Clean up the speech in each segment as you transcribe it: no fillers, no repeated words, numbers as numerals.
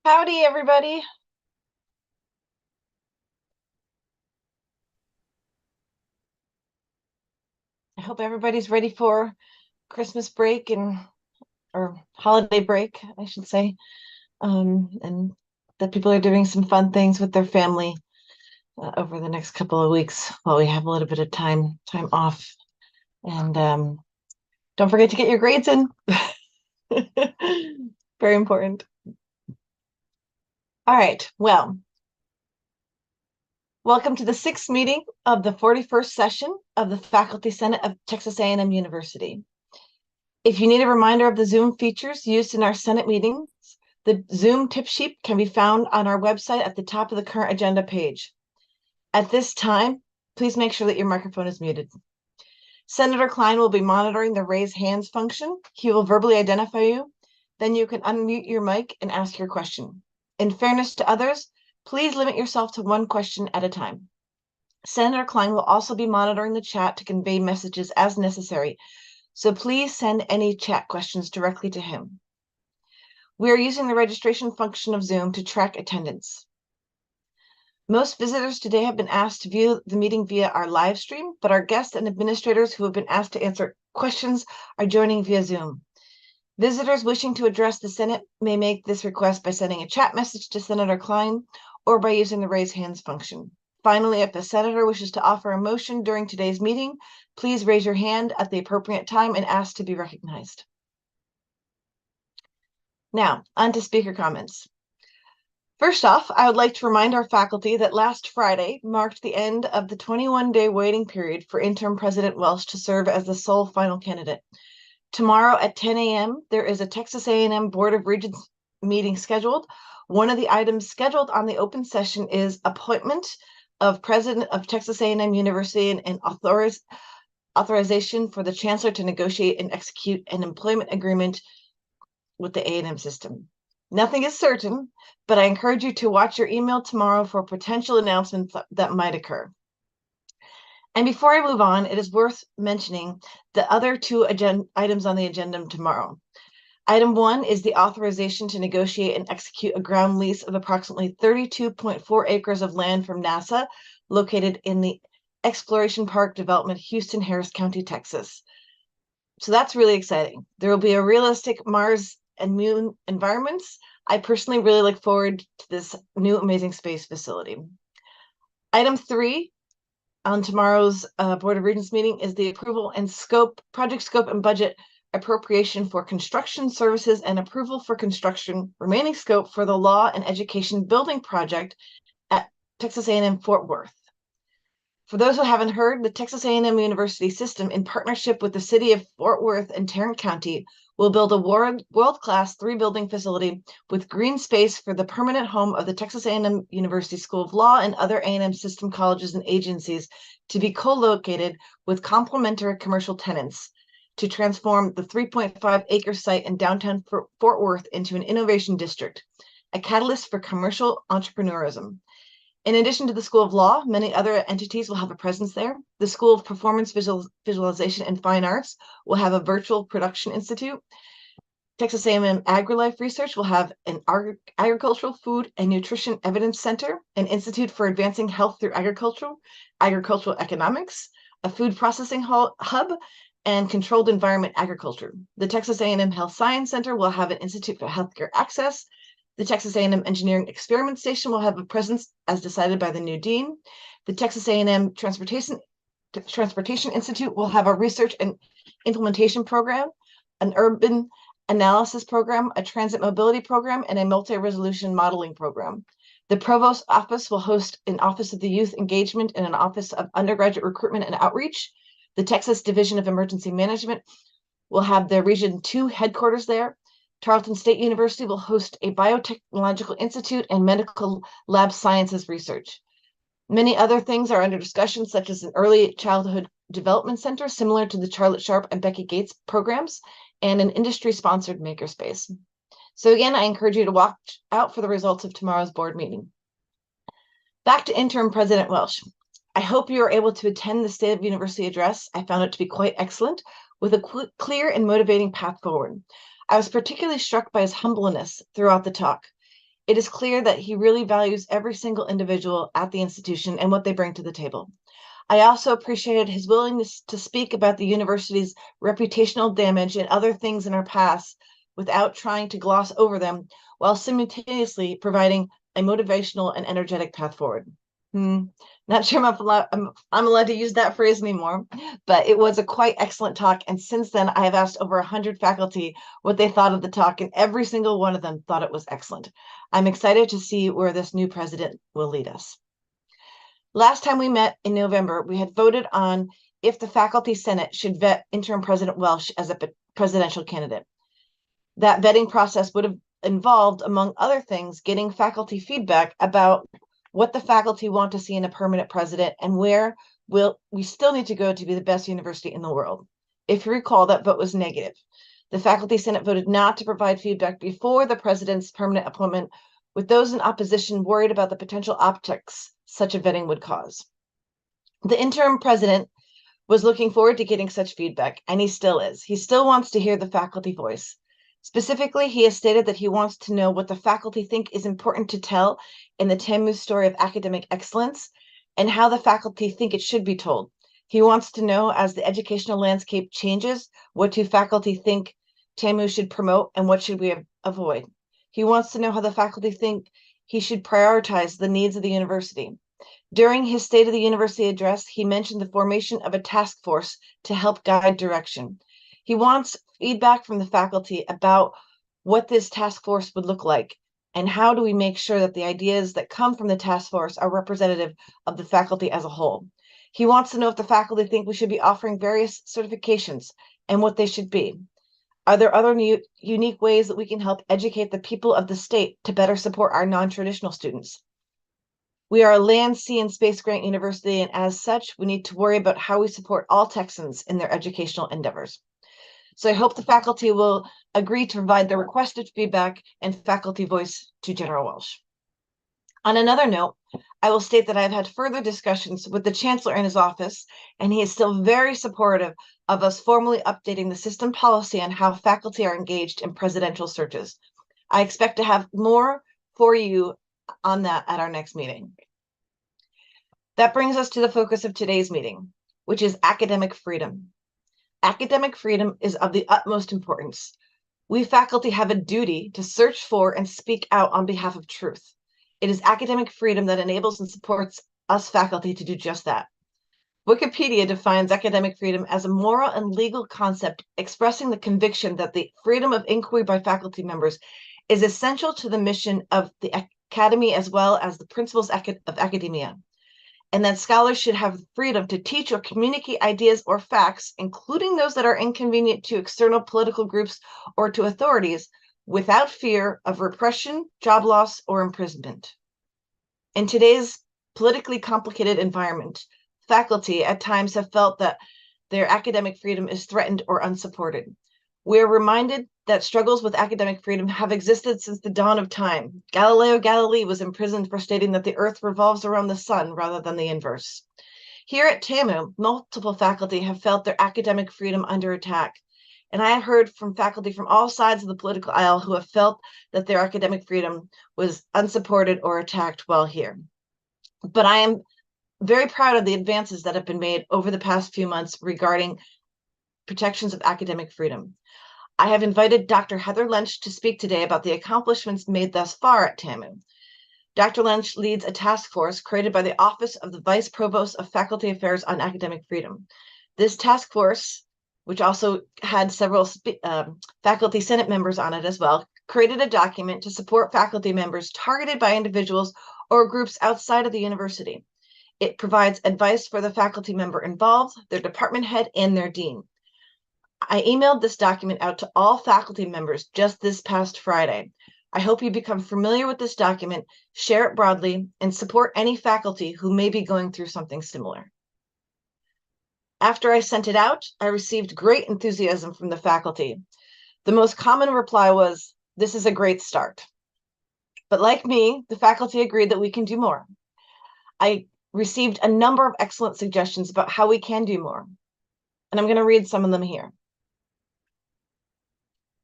Howdy, everybody. I hope everybody's ready for Christmas break or holiday break, I should say. And that people are doing some fun things with their family over the next couple of weeks while we have a little bit of time off. And don't forget to get your grades in. Very important. All right. Well, welcome to the sixth meeting of the 41st session of the Faculty Senate of Texas A&M University. If you need a reminder of the Zoom features used in our Senate meetings, the Zoom tip sheet can be found on our website at the top of the current agenda page. At this time, please make sure that your microphone is muted. Senator Klein will be monitoring the raise hands function. He will verbally identify you. Then you can unmute your mic and ask your question. In fairness to others, please limit yourself to one question at a time. Senator Klein will also be monitoring the chat to convey messages as necessary, so please send any chat questions directly to him. We are using the registration function of Zoom to track attendance. Most visitors today have been asked to view the meeting via our live stream, but our guests and administrators who have been asked to answer questions are joining via Zoom. Visitors wishing to address the Senate may make this request by sending a chat message to Senator Klein or by using the raise hands function. Finally, if a senator wishes to offer a motion during today's meeting, please raise your hand at the appropriate time and ask to be recognized. Now, on to speaker comments. First off, I would like to remind our faculty that last Friday marked the end of the 21-day waiting period for interim President Welsh to serve as the sole final candidate. Tomorrow at 10 a.m., there is a Texas A&M Board of Regents meeting scheduled. One of the items scheduled on the open session is appointment of President of Texas A&M University and authorization for the Chancellor to negotiate and execute an employment agreement with the A&M system. Nothing is certain, but I encourage you to watch your email tomorrow for potential announcements that might occur. And before I move on, it is worth mentioning the other two items on the agenda tomorrow. Item 1 is the authorization to negotiate and execute a ground lease of approximately 32.4 acres of land from NASA located in the Exploration Park Development, Houston, Harris County, Texas. So that's really exciting. There will be a realistic Mars and Moon environments. I personally really look forward to this new amazing space facility. Item 3 on tomorrow's Board of Regents meeting is the approval and project scope and budget appropriation for construction services and approval for construction remaining scope for the Law and Education Building Project at Texas A&M Fort Worth. For those who haven't heard, the Texas A&M University system, in partnership with the city of Fort Worth and Tarrant County, will build a world-class 3-building facility with green space for the permanent home of the Texas A&M University School of Law and other A&M system colleges and agencies to be co-located with complementary commercial tenants to transform the 3.5-acre site in downtown Fort Worth into an innovation district, a catalyst for commercial entrepreneurism. In addition to the School of Law, many other entities will have a presence there. The School of Performance Visualization and Fine Arts will have a virtual production institute. Texas A&M AgriLife Research will have an agricultural food and nutrition evidence center, an institute for advancing health through agricultural economics, a food processing hub, and controlled environment agriculture. The Texas A&M Health Science Center will have an institute for healthcare access. The Texas A&M Engineering Experiment Station will have a presence as decided by the new dean. The Texas A&M Transportation Institute will have a research and implementation program, an urban analysis program, a transit mobility program, and a multi-resolution modeling program. The Provost Office will host an Office of the Youth Engagement and an Office of Undergraduate Recruitment and Outreach. The Texas Division of Emergency Management will have their Region 2 headquarters there. Tarleton State University will host a biotechnological institute and medical lab sciences research. Many other things are under discussion, such as an early childhood development center, similar to the Charlotte Sharp and Becky Gates programs, and an industry-sponsored makerspace. So again, I encourage you to watch out for the results of tomorrow's board meeting. Back to interim President Welsh. I hope you are able to attend the State of University address. I found it to be quite excellent, with a clear and motivating path forward. I was particularly struck by his humbleness throughout the talk. It is clear that he really values every single individual at the institution and what they bring to the table. I also appreciated his willingness to speak about the university's reputational damage and other things in our past without trying to gloss over them, while simultaneously providing a motivational and energetic path forward. Not sure I'm allowed to use that phrase anymore, but it was a quite excellent talk. And since then, I have asked over 100 faculty what they thought of the talk, and every single one of them thought it was excellent. I'm excited to see where this new president will lead us. Last time we met in November, we had voted on if the Faculty Senate should vet interim President Welsh as a presidential candidate. That vetting process would have involved, among other things, getting faculty feedback about what the faculty want to see in a permanent president and where we still need to go to be the best university in the world. If you recall, that vote was negative. The Faculty Senate voted not to provide feedback before the president's permanent appointment, with those in opposition worried about the potential optics such a vetting would cause. The interim president was looking forward to getting such feedback, and he still is. He still wants to hear the faculty voice. Specifically, he has stated that he wants to know what the faculty think is important to tell in the TAMU story of academic excellence and how the faculty think it should be told. He wants to know, as the educational landscape changes, what do faculty think TAMU should promote and what should we avoid. He wants to know how the faculty think he should prioritize the needs of the university. During his State of the University address, he mentioned the formation of a task force to help guide direction. He wants feedback from the faculty about what this task force would look like and how do we make sure that the ideas that come from the task force are representative of the faculty as a whole. He wants to know if the faculty think we should be offering various certifications and what they should be. Are there other unique ways that we can help educate the people of the state to better support our non-traditional students? We are a land, sea, and space grant university, and as such, we need to worry about how we support all Texans in their educational endeavors. So I hope the faculty will agree to provide the requested feedback and faculty voice to General Welsh. On another note, I will state that I've had further discussions with the Chancellor in his office, and he is still very supportive of us formally updating the system policy on how faculty are engaged in presidential searches. I expect to have more for you on that at our next meeting. That brings us to the focus of today's meeting, which is academic freedom. Academic freedom is of the utmost importance. We faculty have a duty to search for and speak out on behalf of truth. It is academic freedom that enables and supports us faculty to do just that. Wikipedia defines academic freedom as a moral and legal concept expressing the conviction that the freedom of inquiry by faculty members is essential to the mission of the academy as well as the principles of academia, and that scholars should have the freedom to teach or communicate ideas or facts, including those that are inconvenient to external political groups or to authorities, without fear of repression, job loss, or imprisonment. In today's politically complicated environment, faculty at times have felt that their academic freedom is threatened or unsupported. We are reminded that struggles with academic freedom have existed since the dawn of time. Galileo Galilei was imprisoned for stating that the earth revolves around the sun rather than the inverse. Here at TAMU, multiple faculty have felt their academic freedom under attack. And I have heard from faculty from all sides of the political aisle who have felt that their academic freedom was unsupported or attacked while here. But I am very proud of the advances that have been made over the past few months regarding protections of academic freedom. I have invited Dr. Heather Lynch to speak today about the accomplishments made thus far at TAMU. Dr. Lynch leads a task force created by the Office of the Vice Provost of Faculty Affairs on Academic Freedom. This task force, which also had several faculty senate members on it as well, created a document to support faculty members targeted by individuals or groups outside of the university. It provides advice for the faculty member involved, their department head, and their dean. I emailed this document out to all faculty members just this past Friday. I hope you become familiar with this document, share it broadly, and support any faculty who may be going through something similar. After I sent it out, I received great enthusiasm from the faculty. The most common reply was, "This is a great start." But like me, the faculty agreed that we can do more. I received a number of excellent suggestions about how we can do more, and I'm going to read some of them here.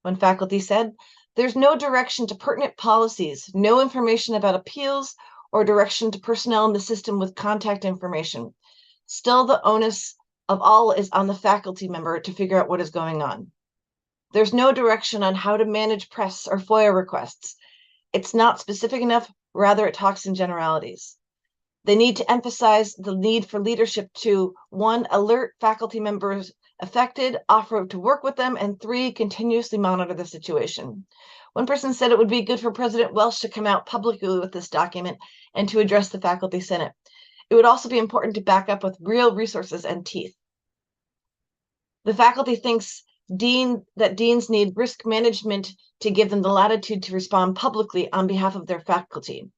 One faculty said, There's no direction to pertinent policies, no information about appeals, or direction to personnel in the system with contact information. Still, the onus of all is on the faculty member to figure out what is going on. There's no direction on how to manage press or FOIA requests. It's not specific enough, rather it talks in generalities. They need to emphasize the need for leadership to, 1, alert faculty members affected, offer to work with them, and 3, continuously monitor the situation. One person said it would be good for President Welsh to come out publicly with this document and to address the faculty senate. It would also be important to back up with real resources and teeth. The faculty thinks that deans need risk management to give them the latitude to respond publicly on behalf of their faculty.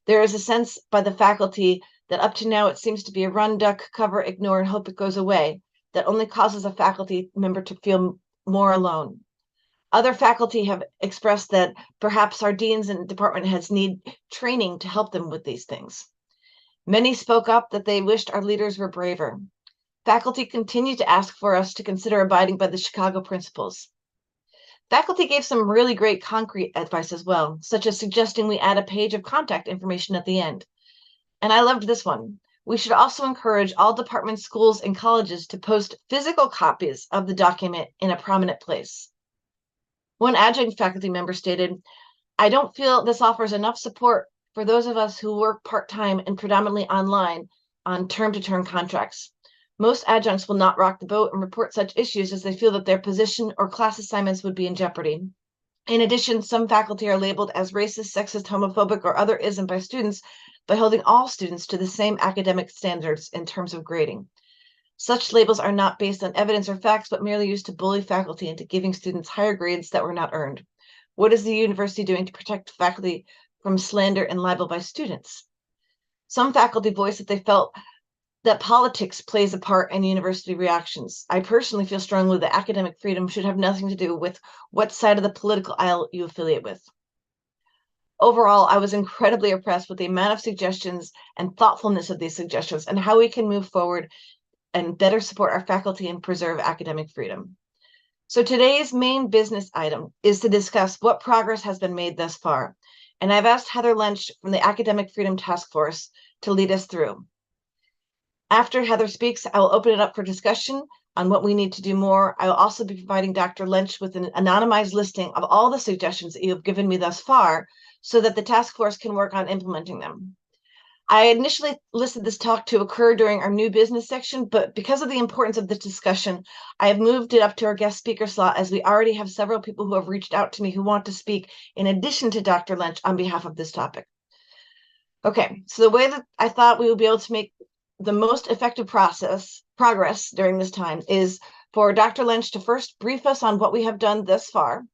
There is a sense by the faculty that up to now it seems to be a run, duck, cover, ignore, and hope it goes away that only causes a faculty member to feel more alone. Other faculty have expressed that perhaps our deans and department heads need training to help them with these things. Many spoke up that they wished our leaders were braver. Faculty continue to ask for us to consider abiding by the Chicago principles. Faculty gave some really great concrete advice as well, such as suggesting we add a page of contact information at the end. And I loved this one. We should also encourage all departments, schools, and colleges to post physical copies of the document in a prominent place. One adjunct faculty member stated, "I don't feel this offers enough support for those of us who work part-time and predominantly online on term-to-term contracts. Most adjuncts will not rock the boat and report such issues as they feel that their position or class assignments would be in jeopardy. In addition, some faculty are labeled as racist, sexist, homophobic, or other ism by students by holding all students to the same academic standards in terms of grading. Such labels are not based on evidence or facts, but merely used to bully faculty into giving students higher grades that were not earned. What is the university doing to protect faculty from slander and libel by students?" Some faculty voiced that they felt that politics plays a part in university reactions. I personally feel strongly that academic freedom should have nothing to do with what side of the political aisle you affiliate with. Overall, I was incredibly impressed with the amount of suggestions and thoughtfulness of these suggestions and how we can move forward and better support our faculty and preserve academic freedom. So today's main business item is to discuss what progress has been made thus far. And I've asked Heather Lynch from the Academic Freedom Task Force to lead us through. After Heather speaks, I will open it up for discussion on what we need to do more. I will also be providing Dr. Lynch with an anonymized listing of all the suggestions that you have given me thus far so that the task force can work on implementing them. I initially listed this talk to occur during our new business section, but because of the importance of this discussion, I have moved it up to our guest speaker slot as we already have several people who have reached out to me who want to speak in addition to Dr. Lynch on behalf of this topic. Okay, so the way that I thought we would be able to make the most effective progress during this time is for Dr. Lynch to first brief us on what we have done thus far.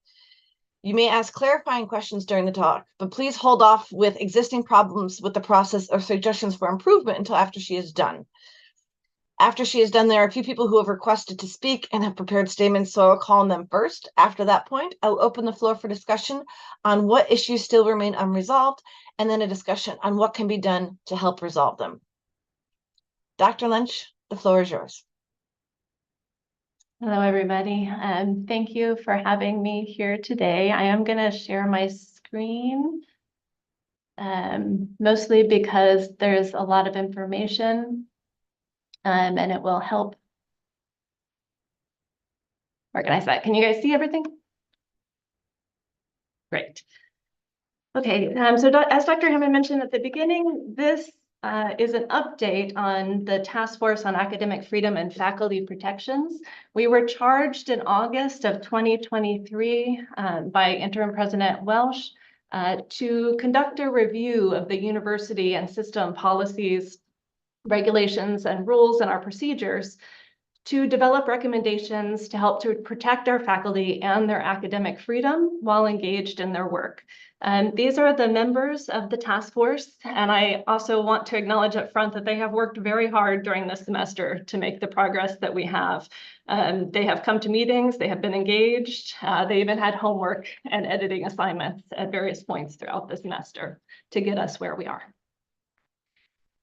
You may ask clarifying questions during the talk, but please hold off with existing problems with the process or suggestions for improvement until after she is done. After she is done, there are a few people who have requested to speak and have prepared statements, so I'll call on them first. After that point, I'll open the floor for discussion on what issues still remain unresolved, and then a discussion on what can be done to help resolve them. Dr. Lynch, the floor is yours. Hello, everybody, and thank you for having me here today. I am going to share my screen, mostly because there's a lot of information, and it will help organize that. Can you guys see everything? Great. Okay, so as Dr. Hammond mentioned at the beginning, this is an update on the Task Force on Academic Freedom and Faculty Protections. We were charged in August of 2023 by Interim President Welsh to conduct a review of the university and system policies, regulations, and rules and our procedures to develop recommendations to help to protect our faculty and their academic freedom while engaged in their work. These are the members of the task force, and I also want to acknowledge up front that they have worked very hard during this semester to make the progress that we have. They have come to meetings, they have been engaged, they even had homework and editing assignments at various points throughout the semester to get us where we are.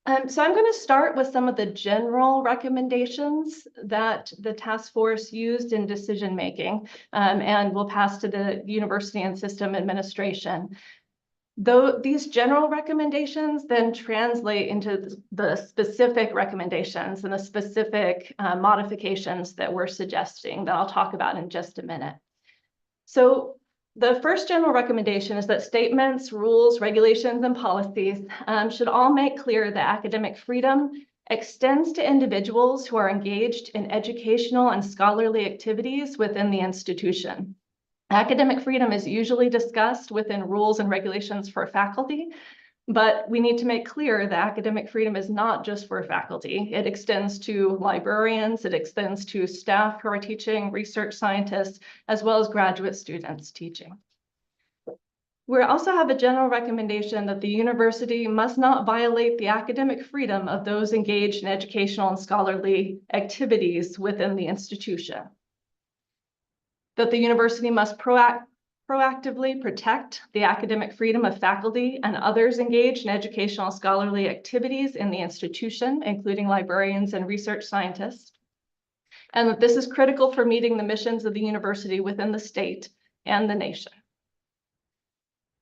So I'm going to start with some of the general recommendations that the task force used in decision making, and we'll pass to the university and system administration. Though these general recommendations then translate into the specific recommendations and the specific modifications that we're suggesting that I'll talk about in just a minute. So the first general recommendation is that statements, rules, regulations, and policies should all make clear that academic freedom extends to individuals who are engaged in educational and scholarly activities within the institution. Academic freedom is usually discussed within rules and regulations for faculty, but we need to make clear that academic freedom is not just for faculty. It extends to librarians, it extends to staff who are teaching, research scientists, as well as graduate students teaching. We also have a general recommendation that the university must not violate the academic freedom of those engaged in educational and scholarly activities within the institution. That the university must proactively protect the academic freedom of faculty and others engaged in educational and scholarly activities in the institution, including librarians and research scientists. And that this is critical for meeting the missions of the university within the state and the nation.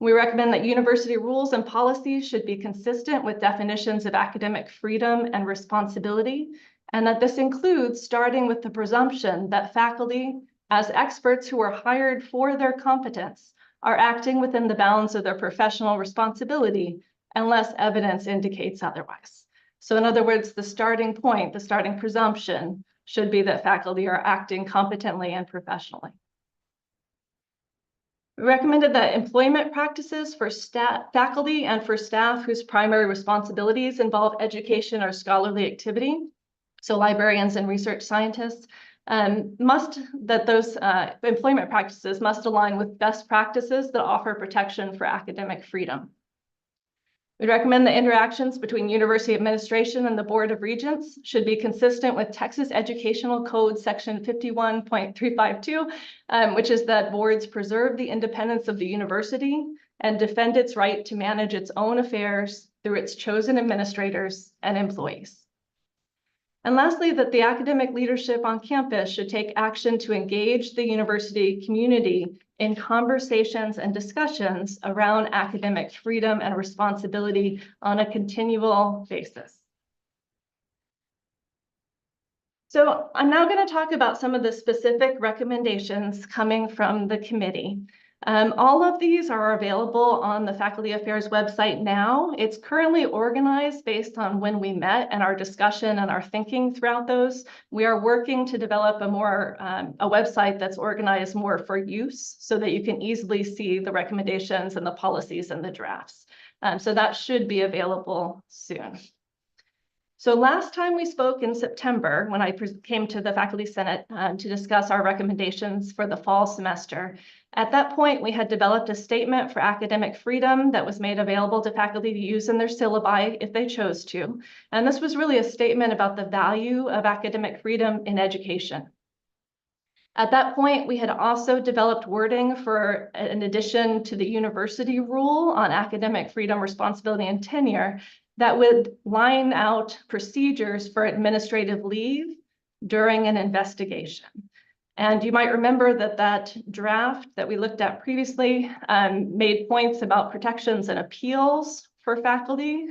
We recommend that university rules and policies should be consistent with definitions of academic freedom and responsibility, and that this includes starting with the presumption that faculty, as experts who are hired for their competence, are acting within the bounds of their professional responsibility unless evidence indicates otherwise. So in other words, the starting point, the starting presumption should be that faculty are acting competently and professionally. We recommended that employment practices for faculty and for staff whose primary responsibilities involve education or scholarly activity, so librarians and research scientists, those employment practices must align with best practices that offer protection for academic freedom. We recommend that interactions between university administration and the Board of Regents should be consistent with Texas Educational Code section 51.352, which is that boards preserve the independence of the university and defend its right to manage its own affairs through its chosen administrators and employees. And lastly, that the academic leadership on campus should take action to engage the university community in conversations and discussions around academic freedom and responsibility on a continual basis. So I'm now going to talk about some of the specific recommendations coming from the committee. All of these are available on the Faculty Affairs website now. It's currently organized based on when we met and our discussion and our thinking throughout those. We are working to develop a website that's organized more for use so that you can easily see the recommendations and the policies and the drafts. So that should be available soon. So last time we spoke in September, when I came to the Faculty Senate to discuss our recommendations for the fall semester, at that point, we had developed a statement for academic freedom that was made available to faculty to use in their syllabi if they chose to. And this was really a statement about the value of academic freedom in education. At that point, we had also developed wording for an addition to the university rule on academic freedom, responsibility, and tenure that would line out procedures for administrative leave during an investigation. And you might remember that that draft that we looked at previously made points about protections and appeals for faculty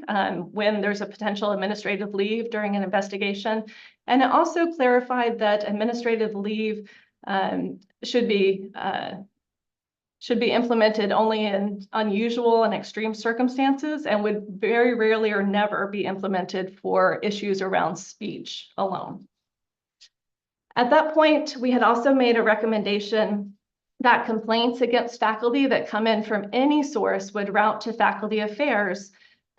when there's a potential administrative leave during an investigation. And it also clarified that administrative leave should be implemented only in unusual and extreme circumstances and would very rarely or never be implemented for issues around speech alone. At that point, we had also made a recommendation that complaints against faculty that come in from any source would route to Faculty Affairs.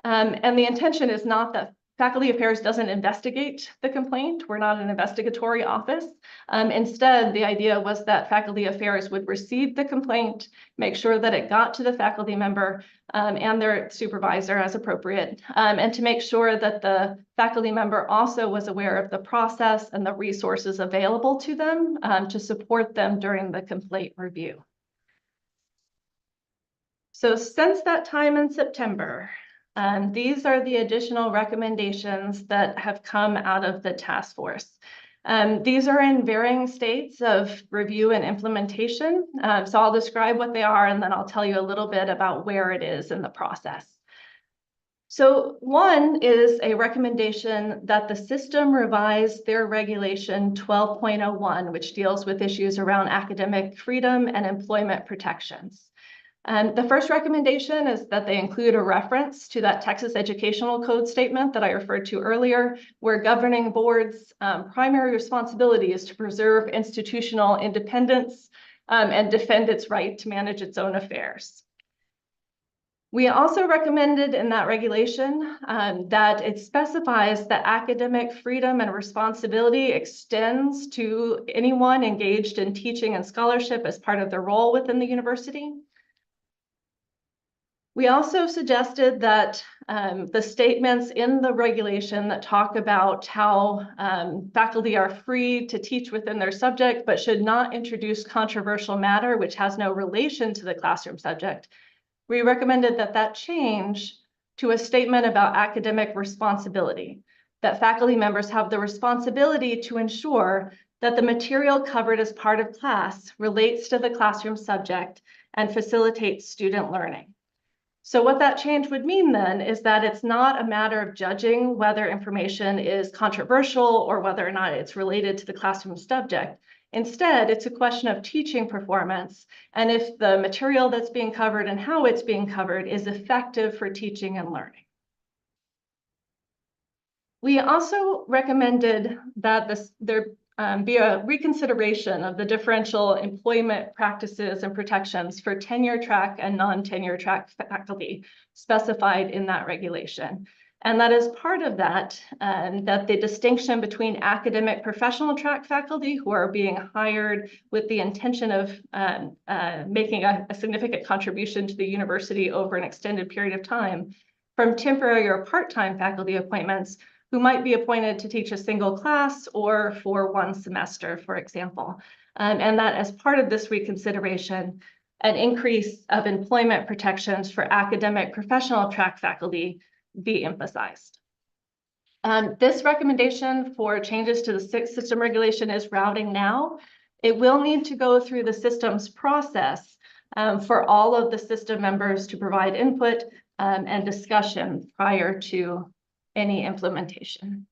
And the intention is not that Faculty Affairs doesn't investigate the complaint. We're not an investigatory office. Instead, the idea was that Faculty Affairs would receive the complaint, make sure that it got to the faculty member and their supervisor as appropriate, and to make sure that the faculty member also was aware of the process and the resources available to them to support them during the complaint review. So since that time in September, These are the additional recommendations that have come out of the task force. These are in varying states of review and implementation. So I'll describe what they are, and then I'll tell you a little bit about where it is in the process. So one is a recommendation that the system revise their regulation 12.01, which deals with issues around academic freedom and employment protections. The first recommendation is that they include a reference to that Texas Educational Code statement that I referred to earlier, where governing boards' primary responsibility is to preserve institutional independence and defend its right to manage its own affairs. We also recommended in that regulation that it specifies that academic freedom and responsibility extends to anyone engaged in teaching and scholarship as part of their role within the university. We also suggested that the statements in the regulation that talk about how faculty are free to teach within their subject, but should not introduce controversial matter which has no relation to the classroom subject. We recommended that that change to a statement about academic responsibility, that faculty members have the responsibility to ensure that the material covered as part of class relates to the classroom subject and facilitates student learning. So what that change would mean then is that it's not a matter of judging whether information is controversial or whether or not it's related to the classroom subject. Instead, it's a question of teaching performance and if the material that's being covered and how it's being covered is effective for teaching and learning. We also recommended that there be a reconsideration of the differential employment practices and protections for tenure track and non-tenure track faculty specified in that regulation. And that is part of that, that the distinction between academic professional track faculty who are being hired with the intention of making a significant contribution to the university over an extended period of time from temporary or part-time faculty appointments who might be appointed to teach a single class or for one semester, for example. And that as part of this reconsideration, an increase of employment protections for academic professional track faculty be emphasized. This recommendation for changes to the sixth system regulation is routing now. It will need to go through the systems process for all of the system members to provide input and discussion prior to any implementation.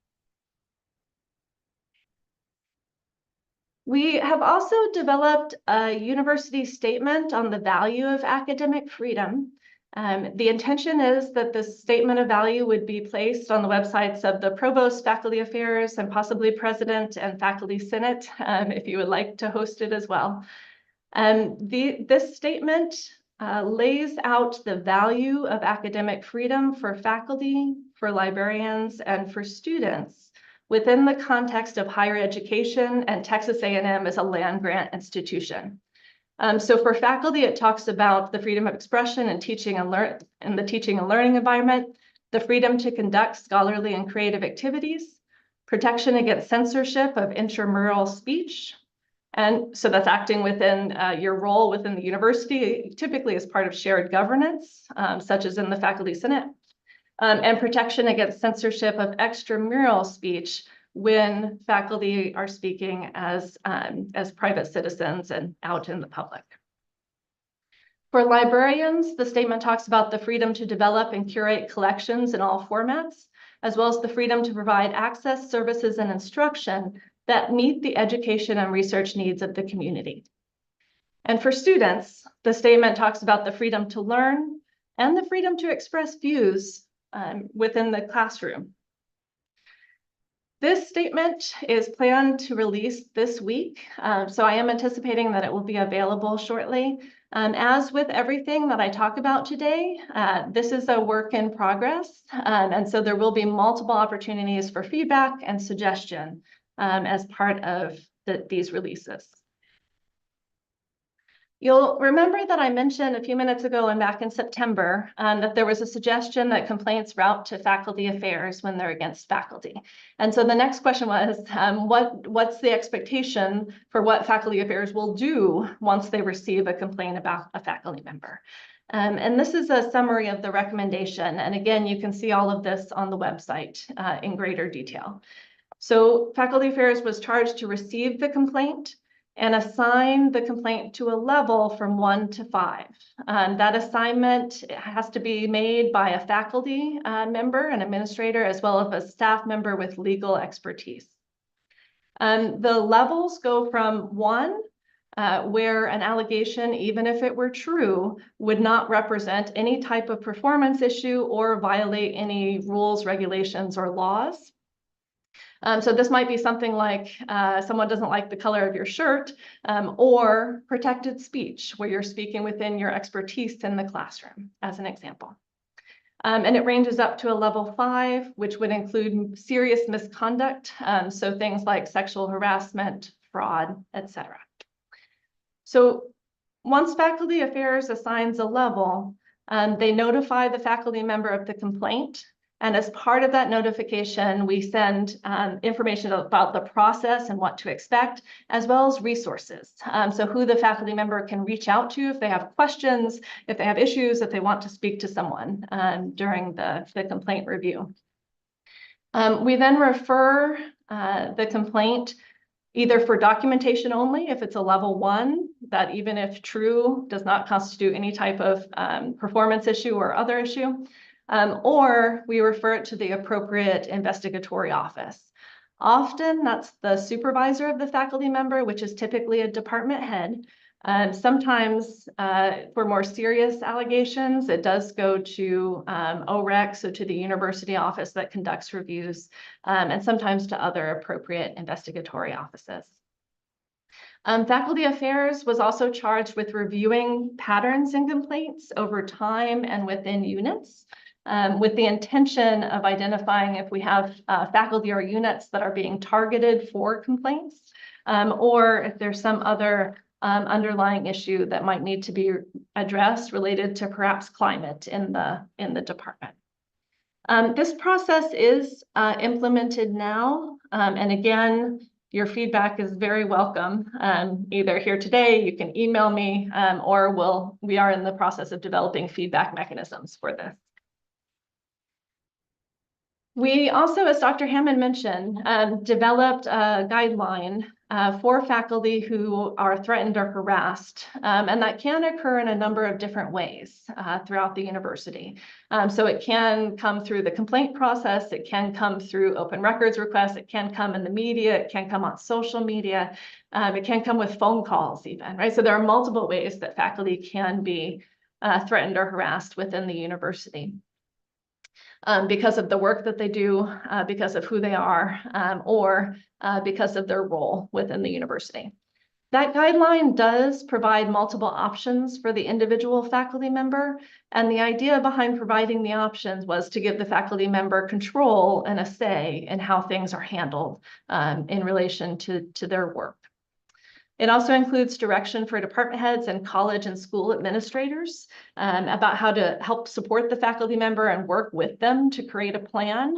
We have also developed a university statement on the value of academic freedom. The intention is that this statement of value would be placed on the websites of the Provost, Faculty Affairs, and possibly President and Faculty Senate, if you would like to host it as well. This statement lays out the value of academic freedom for faculty, for librarians, and for students within the context of higher education and Texas A&M as a land-grant institution. So for faculty, it talks about the freedom of expression and teaching and the teaching and learning environment, the freedom to conduct scholarly and creative activities, protection against censorship of intramural speech. And so that's acting within your role within the university, typically as part of shared governance, such as in the Faculty Senate, and protection against censorship of extramural speech when faculty are speaking as private citizens and out in the public. For librarians, the statement talks about the freedom to develop and curate collections in all formats, as well as the freedom to provide access, services, and instruction that meet the education and research needs of the community. And for students, the statement talks about the freedom to learn and the freedom to express views within the classroom. This statement is planned to release this week, so I am anticipating that it will be available shortly. As with everything that I talk about today, this is a work in progress, and so there will be multiple opportunities for feedback and suggestion as part of these releases. You'll remember that I mentioned a few minutes ago and back in September that there was a suggestion that complaints route to faculty affairs when they're against faculty. And so the next question was, what's the expectation for what faculty affairs will do once they receive a complaint about a faculty member? And this is a summary of the recommendation. And again, you can see all of this on the website in greater detail. So faculty affairs was charged to receive the complaint and assign the complaint to a level from 1 to 5. That assignment has to be made by a faculty member, an administrator, as well as a staff member with legal expertise. The levels go from 1, where an allegation, even if it were true, would not represent any type of performance issue or violate any rules, regulations, or laws. So this might be something like someone doesn't like the color of your shirt, or protected speech, where you're speaking within your expertise in the classroom, as an example. And it ranges up to a level 5, which would include serious misconduct, so things like sexual harassment, fraud, etc. So once faculty affairs assigns a level, they notify the faculty member of the complaint. And as part of that notification, we send information about the process and what to expect, as well as resources. So who the faculty member can reach out to if they have questions, if they have issues, if they want to speak to someone during the complaint review. We then refer the complaint either for documentation only, if it's a level 1, that even if true, does not constitute any type of performance issue or other issue, or we refer it to the appropriate investigatory office. Often that's the supervisor of the faculty member, which is typically a department head. Sometimes for more serious allegations, it does go to OREC, so to the university office that conducts reviews, and sometimes to other appropriate investigatory offices. Faculty Affairs was also charged with reviewing patterns in complaints over time and within units, with the intention of identifying if we have faculty or units that are being targeted for complaints, or if there's some other underlying issue that might need to be addressed related to perhaps climate in the department. This process is implemented now, and again, your feedback is very welcome. Either here today, you can email me, or we are in the process of developing feedback mechanisms for this. We also, as Dr. Hammond mentioned, developed a guideline for faculty who are threatened or harassed, and that can occur in a number of different ways throughout the university. So it can come through the complaint process, it can come through open records requests, it can come in the media, it can come on social media, it can come with phone calls even, right? So there are multiple ways that faculty can be threatened or harassed within the university. Because of the work that they do, because of who they are, or because of their role within the university. That guideline does provide multiple options for the individual faculty member, and the idea behind providing the options was to give the faculty member control and a say in how things are handled in relation to their work. It also includes direction for department heads and college and school administrators about how to help support the faculty member and work with them to create a plan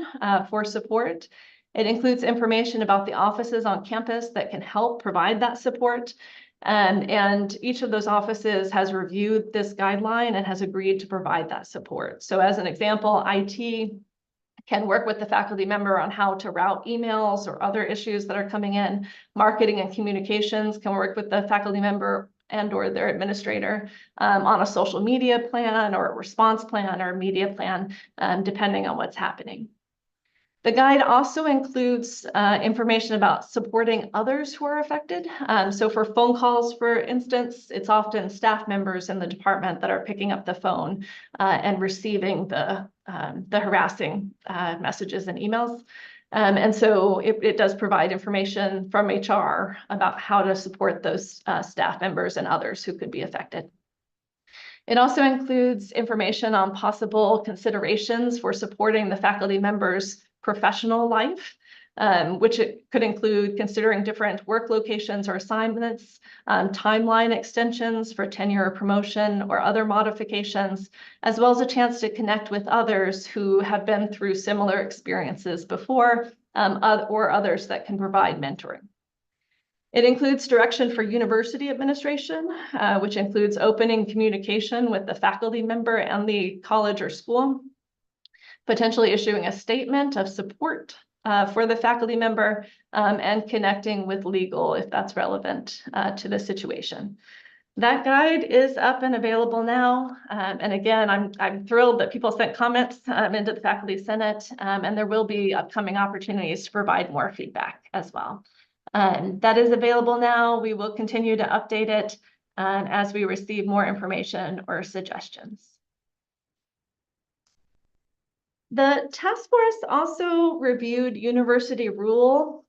for support. It includes information about the offices on campus that can help provide that support. And each of those offices has reviewed this guideline and has agreed to provide that support. So as an example, IT can work with the faculty member on how to route emails or other issues that are coming in. Marketing and communications can work with the faculty member and or their administrator on a social media plan or a response plan or a media plan, depending on what's happening. The guide also includes information about supporting others who are affected. So for phone calls, for instance, it's often staff members in the department that are picking up the phone and receiving the harassing messages and emails. And so it does provide information from HR about how to support those staff members and others who could be affected. It also includes information on possible considerations for supporting the faculty members' professional life. which it could include considering different work locations or assignments, timeline extensions for tenure or promotion or other modifications, as well as a chance to connect with others who have been through similar experiences before, or others that can provide mentoring. It includes direction for university administration, which includes opening communication with the faculty member and the college or school, potentially issuing a statement of support for the faculty member, and connecting with legal if that's relevant to the situation. That guide is up and available now. And again, I'm thrilled that people sent comments into the Faculty Senate, and there will be upcoming opportunities to provide more feedback as well. That is available now. We will continue to update it as we receive more information or suggestions. The task force also reviewed University Rule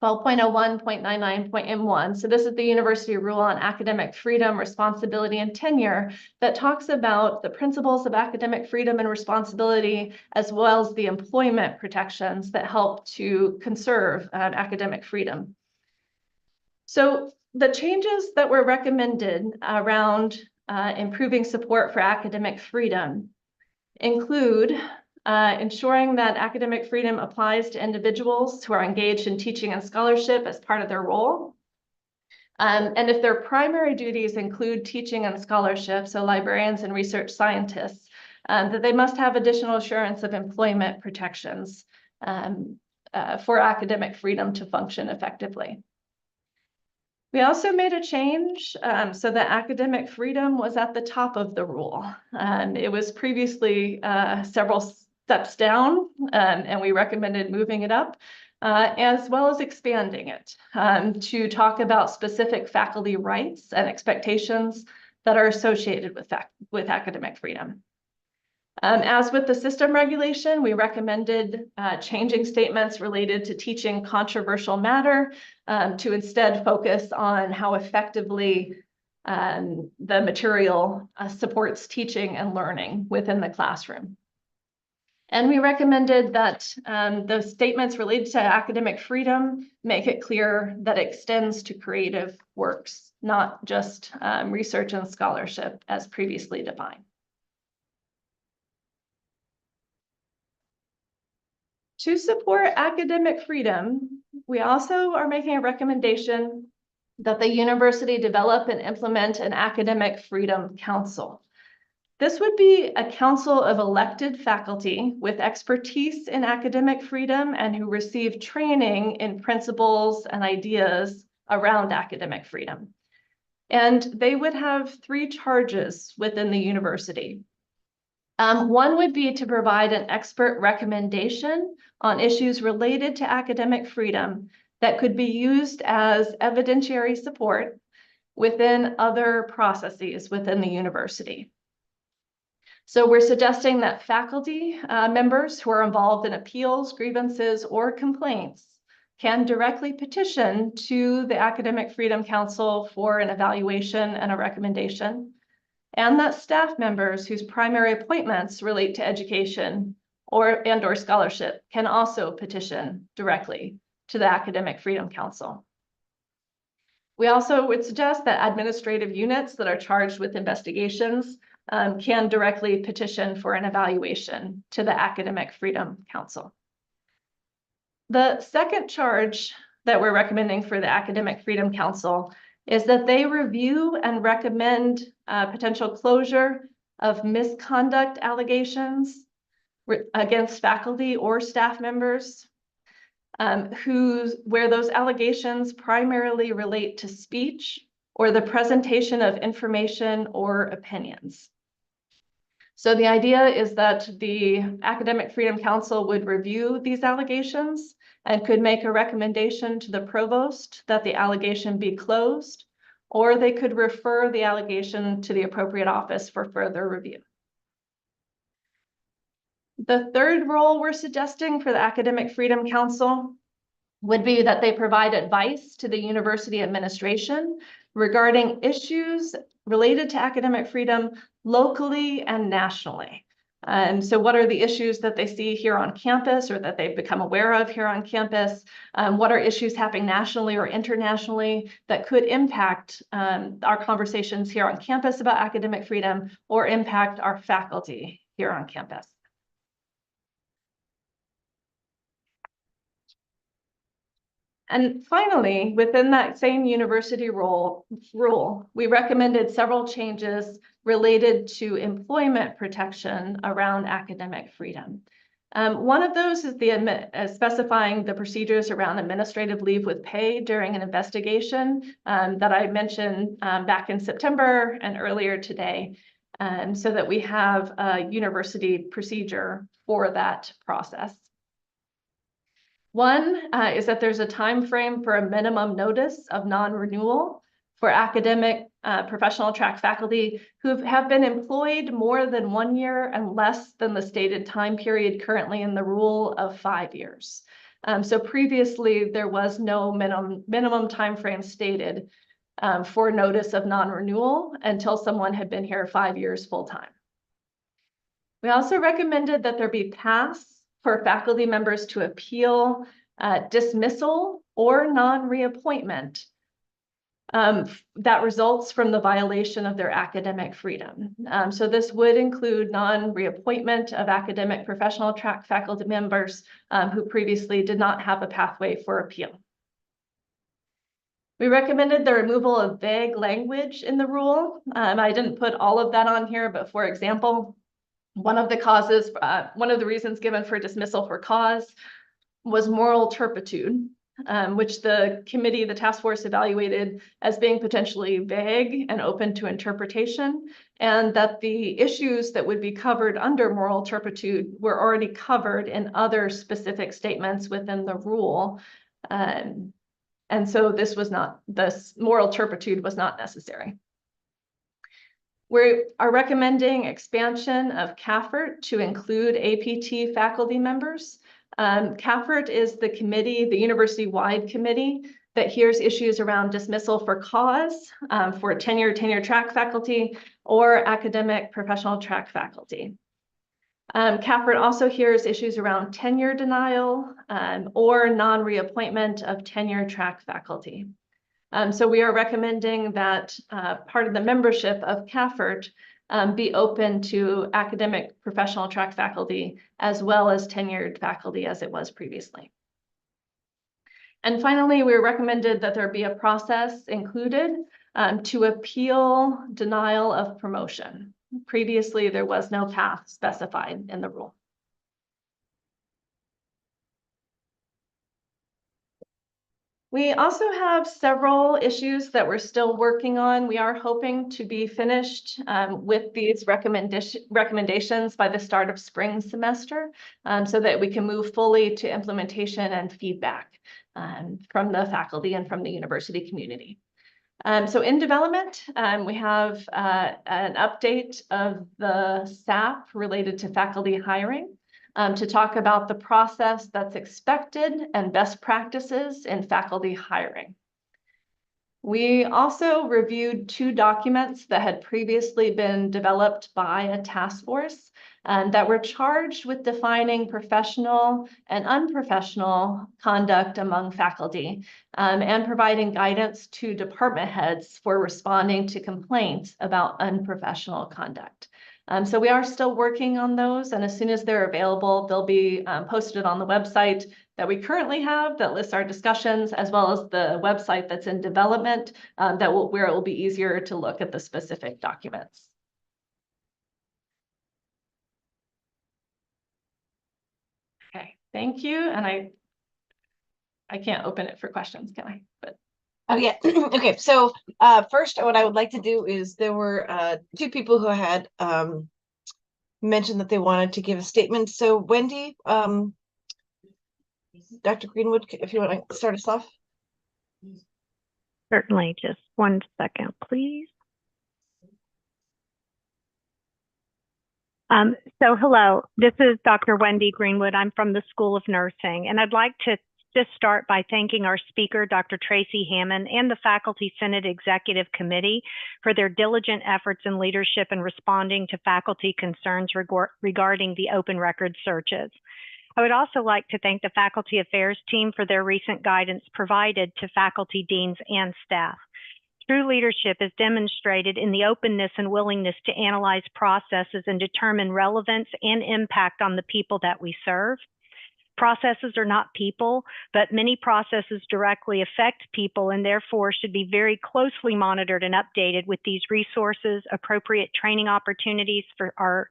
12.01.99.M1. So this is the University Rule on Academic Freedom, Responsibility, and Tenure that talks about the principles of academic freedom and responsibility, as well as the employment protections that help to conserve academic freedom. So the changes that were recommended around improving support for academic freedom include ensuring that academic freedom applies to individuals who are engaged in teaching and scholarship as part of their role. And if their primary duties include teaching and scholarship, so librarians and research scientists, that they must have additional assurance of employment protections for academic freedom to function effectively. We also made a change so that academic freedom was at the top of the rule. It was previously several steps down, and we recommended moving it up, as well as expanding it to talk about specific faculty rights and expectations that are associated with academic freedom. As with the system regulation, we recommended changing statements related to teaching controversial matter to instead focus on how effectively the material supports teaching and learning within the classroom. And we recommended that the statements related to academic freedom make it clear that it extends to creative works, not just research and scholarship as previously defined. To support academic freedom, we also are making a recommendation that the university develop and implement an academic freedom council. This would be a council of elected faculty with expertise in academic freedom and who receive training in principles and ideas around academic freedom. And they would have 3 charges within the university. One would be to provide an expert recommendation on issues related to academic freedom that could be used as evidentiary support within other processes within the university. So we're suggesting that faculty members who are involved in appeals, grievances, or complaints can directly petition to the Academic Freedom Council for an evaluation and a recommendation, and that staff members whose primary appointments relate to education or scholarship can also petition directly to the Academic Freedom Council. We also would suggest that administrative units that are charged with investigations can directly petition for an evaluation to the Academic Freedom Council. The second charge that we're recommending for the Academic Freedom Council is that they review and recommend potential closure of misconduct allegations against faculty or staff members where those allegations primarily relate to speech or the presentation of information or opinions. So the idea is that the Academic Freedom Council would review these allegations and could make a recommendation to the provost that the allegation be closed, or they could refer the allegation to the appropriate office for further review. The third role we're suggesting for the Academic Freedom Council would be that they provide advice to the university administration regarding issues related to academic freedom locally and nationally. So what are the issues that they see here on campus or that they've become aware of here on campus? What are issues happening nationally or internationally that could impact our conversations here on campus about academic freedom or impact our faculty here on campus? And finally, within that same university rule, we recommended several changes related to employment protection around academic freedom. One of those is specifying the procedures around administrative leave with pay during an investigation that I mentioned back in September and earlier today, so that we have a university procedure for that process. One is that there's a time frame for a minimum notice of non-renewal for academic professional track faculty who have been employed more than 1 year and less than the stated time period currently in the rule of 5 years. So previously, there was no minimum time frame stated for notice of non-renewal until someone had been here 5 years full-time. We also recommended that there be paths for faculty members to appeal dismissal or non-reappointment that results from the violation of their academic freedom. So this would include non-reappointment of academic professional track faculty members who previously did not have a pathway for appeal. We recommended the removal of vague language in the rule. I didn't put all of that on here, but for example, one of the reasons given for dismissal for cause was moral turpitude, which the committee, the task force, evaluated as being potentially vague and open to interpretation, and that the issues that would be covered under moral turpitude were already covered in other specific statements within the rule. And so this moral turpitude was not necessary. We are recommending expansion of CAFRT to include APT faculty members. CAFRT is the committee, the university-wide committee that hears issues around dismissal for cause for tenure track faculty or academic professional track faculty. CAFRT also hears issues around tenure denial or non-reappointment of tenure track faculty. So we are recommending that part of the membership of CAFRT be open to academic professional track faculty as well as tenured faculty as it was previously. And finally, we recommended that there be a process included to appeal denial of promotion. Previously, there was no path specified in the rule. We also have several issues that we're still working on. We are hoping to be finished with these recommendations by the start of spring semester so that we can move fully to implementation and feedback from the faculty and from the university community. So in development, we have an update of the SAP related to faculty hiring. To talk about the process that's expected and best practices in faculty hiring. We also reviewed 2 documents that had previously been developed by a task force that were charged with defining professional and unprofessional conduct among faculty and providing guidance to department heads for responding to complaints about unprofessional conduct. So we are still working on those, and as soon as they're available, they'll be posted on the website that we currently have that lists our discussions, as well as the website that's in development where it will be easier to look at the specific documents. Okay, thank you. And I can't open it for questions, can I? But oh yeah. Okay, so first what I would like to do is there were 2 people who had mentioned that they wanted to give a statement. So Wendy, Dr. Greenwood, if you want to start us off. Certainly, just 1 second, please. So hello, this is Dr. Wendy Greenwood. I'm from the School of Nursing, and I'd like to just start by thanking our speaker, Dr. Tracy Hammond, and the Faculty Senate Executive Committee for their diligent efforts and leadership in responding to faculty concerns regarding the open record searches. I would also like to thank the Faculty Affairs team for their recent guidance provided to faculty, deans, and staff. True leadership is demonstrated in the openness and willingness to analyze processes and determine relevance and impact on the people that we serve. Processes are not people, but many processes directly affect people and therefore should be very closely monitored and updated with these resources, appropriate training opportunities for our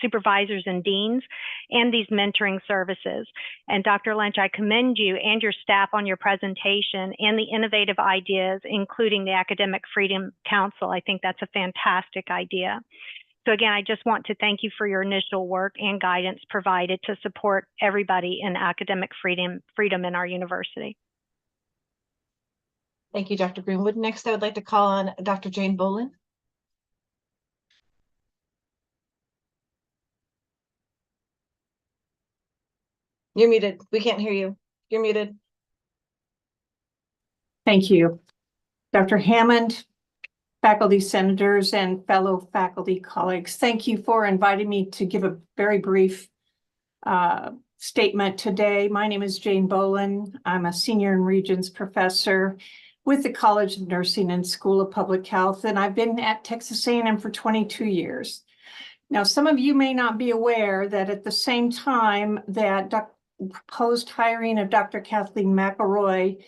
supervisors and deans, and these mentoring services. And Dr. Lynch, I commend you and your staff on your presentation and the innovative ideas, including the Academic Freedom Council. I think that's a fantastic idea. So again, I just want to thank you for your initial work and guidance provided to support everybody in academic freedom in our university. Thank you, Dr. Greenwood. Next, I would like to call on Dr. Jane Boland. You're muted. We can't hear you. You're muted. Thank you. Dr. Hammond, faculty senators, and fellow faculty colleagues, thank you for inviting me to give a very brief statement today. My name is Jane Boland. I'm a senior and Regents professor with the College of Nursing and School of Public Health, and I've been at Texas A&M for 22 years. Now, some of you may not be aware that at the same time that proposed hiring of Dr. Kathleen McElroy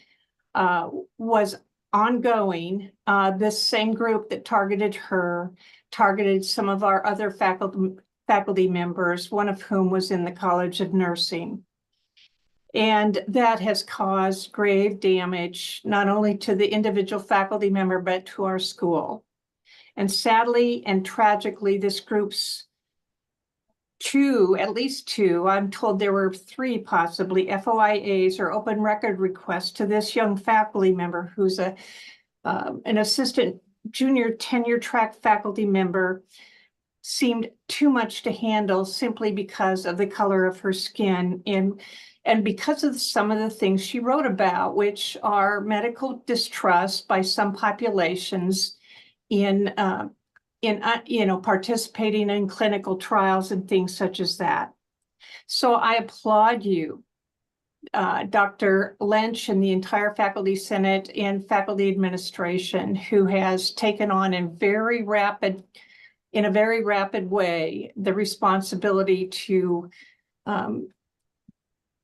was ongoing, this same group that targeted her targeted some of our other faculty members, one of whom was in the College of Nursing. And that has caused grave damage, not only to the individual faculty member, but to our school. And sadly and tragically, this group's at least two, I'm told there were three possibly, FOIAs or open record requests to this young faculty member who's an assistant junior tenure track faculty member, seemed too much to handle simply because of the color of her skin and because of some of the things she wrote about, which are medical distrust by some populations in participating in clinical trials and things such as that. So I applaud you, Dr. Lynch and the entire Faculty Senate and faculty administration, who has taken on in a very rapid way the responsibility to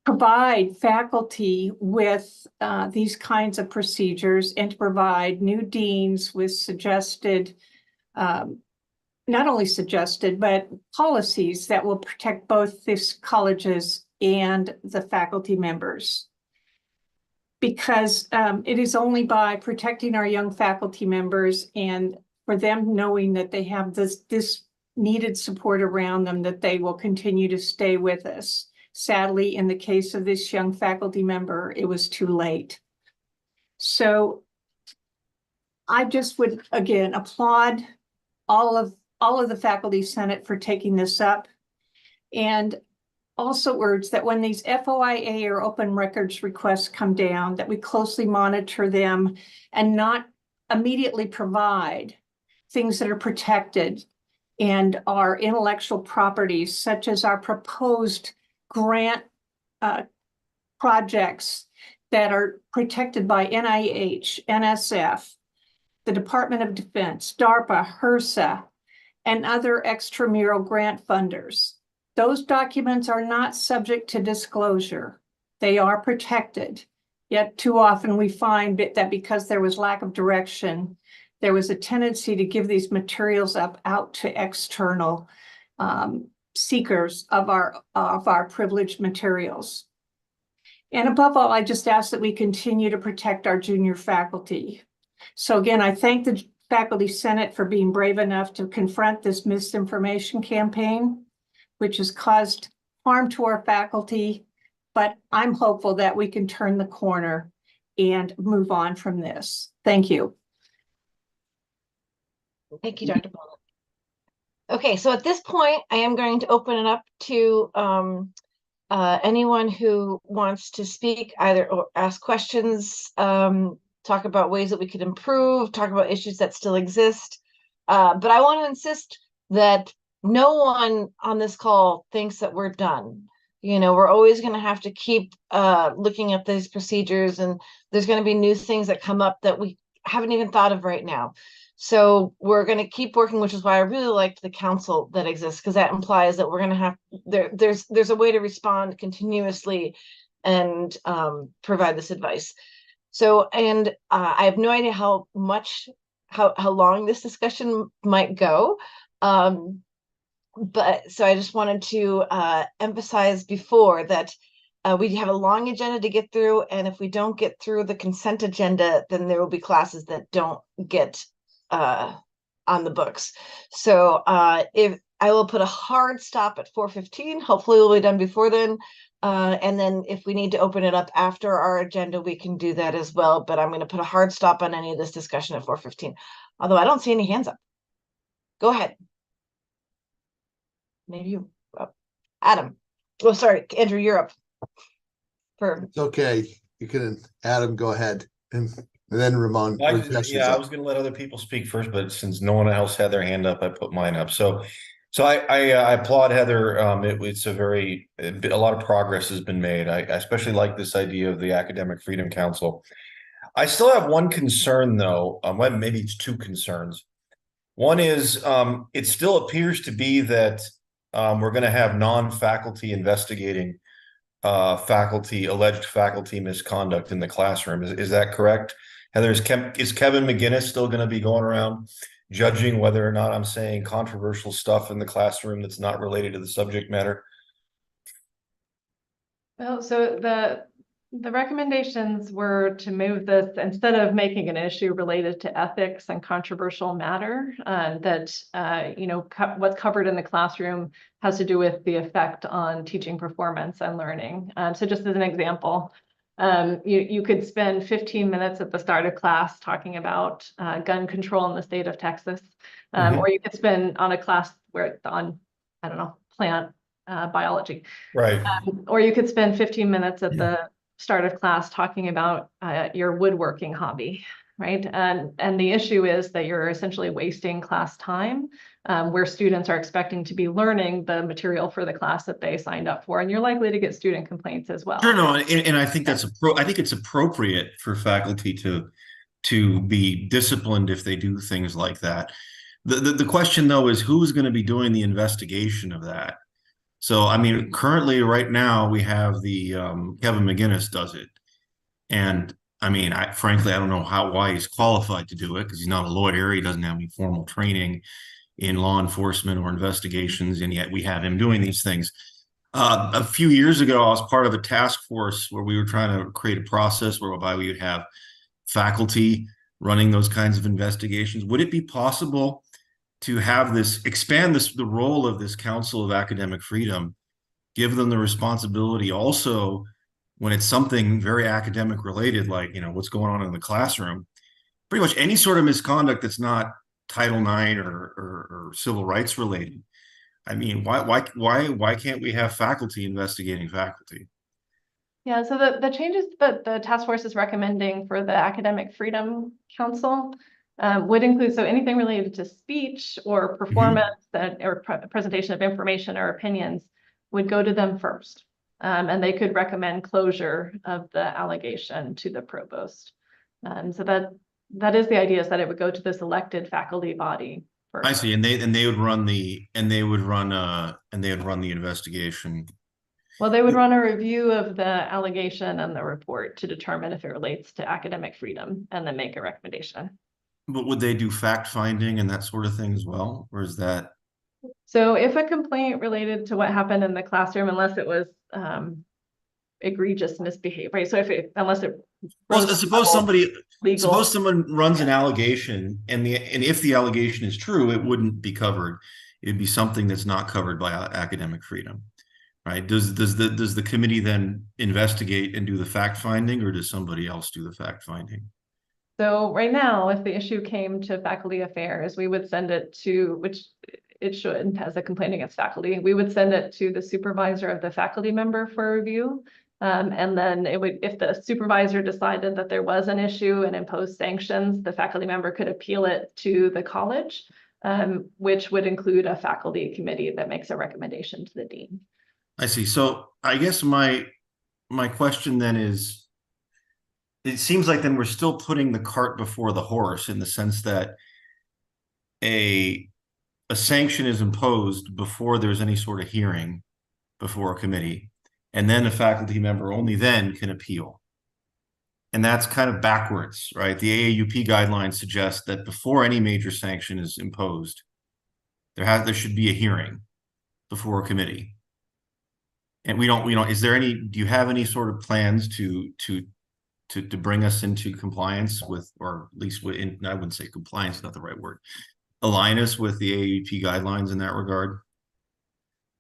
provide faculty with these kinds of procedures and to provide new deans with suggested not only suggested, but policies that will protect both these colleges and the faculty members. Because it is only by protecting our young faculty members and for them knowing that they have this needed support around them that they will continue to stay with us. Sadly, in the case of this young faculty member, it was too late. So I just would, again, applaud all of the Faculty Senate for taking this up, and also urge that when these FOIA or open records requests come down, that we closely monitor them and not immediately provide things that are protected and our intellectual properties, such as our proposed grant projects that are protected by NIH, NSF, the Department of Defense, DARPA, HRSA, and other extramural grant funders. Those documents are not subject to disclosure. They are protected. Yet too often we find that because there was lack of direction, there was a tendency to give these materials out to external seekers of our privileged materials. And above all, I just ask that we continue to protect our junior faculty. So again, I thank the Faculty Senate for being brave enough to confront this misinformation campaign, which has caused harm to our faculty, but I'm hopeful that we can turn the corner and move on from this. Thank you. Thank you, Dr. Boland. Okay, so at this point, I am going to open it up to anyone who wants to speak either or ask questions, talk about ways that we could improve, talk about issues that still exist. But I want to insist that no one on this call thinks that we're done. We're always going to have to keep looking at these procedures, and there's going to be new things that come up that we haven't even thought of right now. So we're going to keep working, which is why I really liked the council that exists, because that implies that we're going to have there's a way to respond continuously and provide this advice. So, and I have no idea how long this discussion might go. But so I just wanted to emphasize before that we have a long agenda to get through, and if we don't get through the consent agenda, then there will be classes that don't get on the books. So if I will put a hard stop at 4:15, hopefully we'll be done before then. And then if we need to open it up after our agenda, we can do that as well. But I'm going to put a hard stop on any of this discussion at 4:15. Although I don't see any hands up. Go ahead. Maybe you, Adam. Oh, sorry, Andrew, you're up. It's okay. You can, Adam, go ahead. And then Ramon. I was going to let other people speak first, but since no one else had their hand up, I put mine up. So I applaud Heather. It's a lot of progress has been made. I especially like this idea of the Academic Freedom Council. I still have one concern, though. Maybe it's two concerns. One is it still appears to be that we're going to have non-faculty investigating alleged faculty misconduct in the classroom. Is that correct? Heather, is Kevin McGinnis still going to be going around judging whether or not I'm saying controversial stuff in the classroom that's not related to the subject matter? Well, so the recommendations were to move this, instead of making an issue related to ethics and controversial matter, what's covered in the classroom has to do with the effect on teaching performance and learning. So just as an example, you could spend 15 minutes at the start of class talking about gun control in the state of Texas, or you could spend on a class where it's on, I don't know, plant biology. Right. Or you could spend 15 minutes at the start of class talking about your woodworking hobby, right? And the issue is that you're essentially wasting class time where students are expecting to be learning the material for the class that they signed up for, and you're likely to get student complaints as well. Sure, no, and I think I think it's appropriate for faculty to be disciplined if they do things like that. The question, though, is who's going to be doing the investigation of that? So, I mean, currently, right now, we have the Kevin McGinnis does it. And I mean, frankly, I don't know why he's qualified to do it, because he's not a lawyer. He doesn't have any formal training in law enforcement or investigations. And yet we have him doing these things. A few years ago, I was part of a task force where we were trying to create a process whereby we would have faculty running those kinds of investigations. Would it be possible to have expand the role of this Council of Academic Freedom, give them the responsibility also when it's something very academic related, like, what's going on in the classroom, pretty much any sort of misconduct that's not Title IX or civil rights related. I mean, why can't we have faculty investigating faculty? Yeah, so the changes that the task force is recommending for the Academic Freedom Council would include, so anything related to speech or performance or presentation of information or opinions would go to them first. And they could recommend closure of the allegation to the provost. So that is the idea, is that it would go to this elected faculty body first. I see, and they would run the investigation. Well, they would run a review of the allegation and the report to determine if it relates to academic freedom, and then make a recommendation. But would they do fact finding and that sort of thing as well, or is that? So if a complaint related to what happened in the classroom, unless it was egregious misbehavior, right? So suppose someone runs an allegation, and if the allegation is true, it wouldn't be covered. It'd be something that's not covered by academic freedom, right? Does the committee then investigate and do the fact finding, or does somebody else do the fact finding? So right now, if the issue came to faculty affairs, we would send it to, which it should, as a complaint against faculty. We would send it to the supervisor of the faculty member for review. And then it would, if the supervisor decided that there was an issue and imposed sanctions, the faculty member could appeal it to the college, which would include a faculty committee that makes a recommendation to the dean. I see. So I guess my question then is, it seems like then we're still putting the cart before the horse, in the sense that a sanction is imposed before there's any sort of hearing before a committee, and then a faculty member only then can appeal. And that's kind of backwards, right? The AAUP guidelines suggest that before any major sanction is imposed, there should be a hearing before a committee. And we don't, do you have any sort of plans to bring us into compliance with, or at least I wouldn't say compliance, not the right word, align us with the AAUP guidelines in that regard?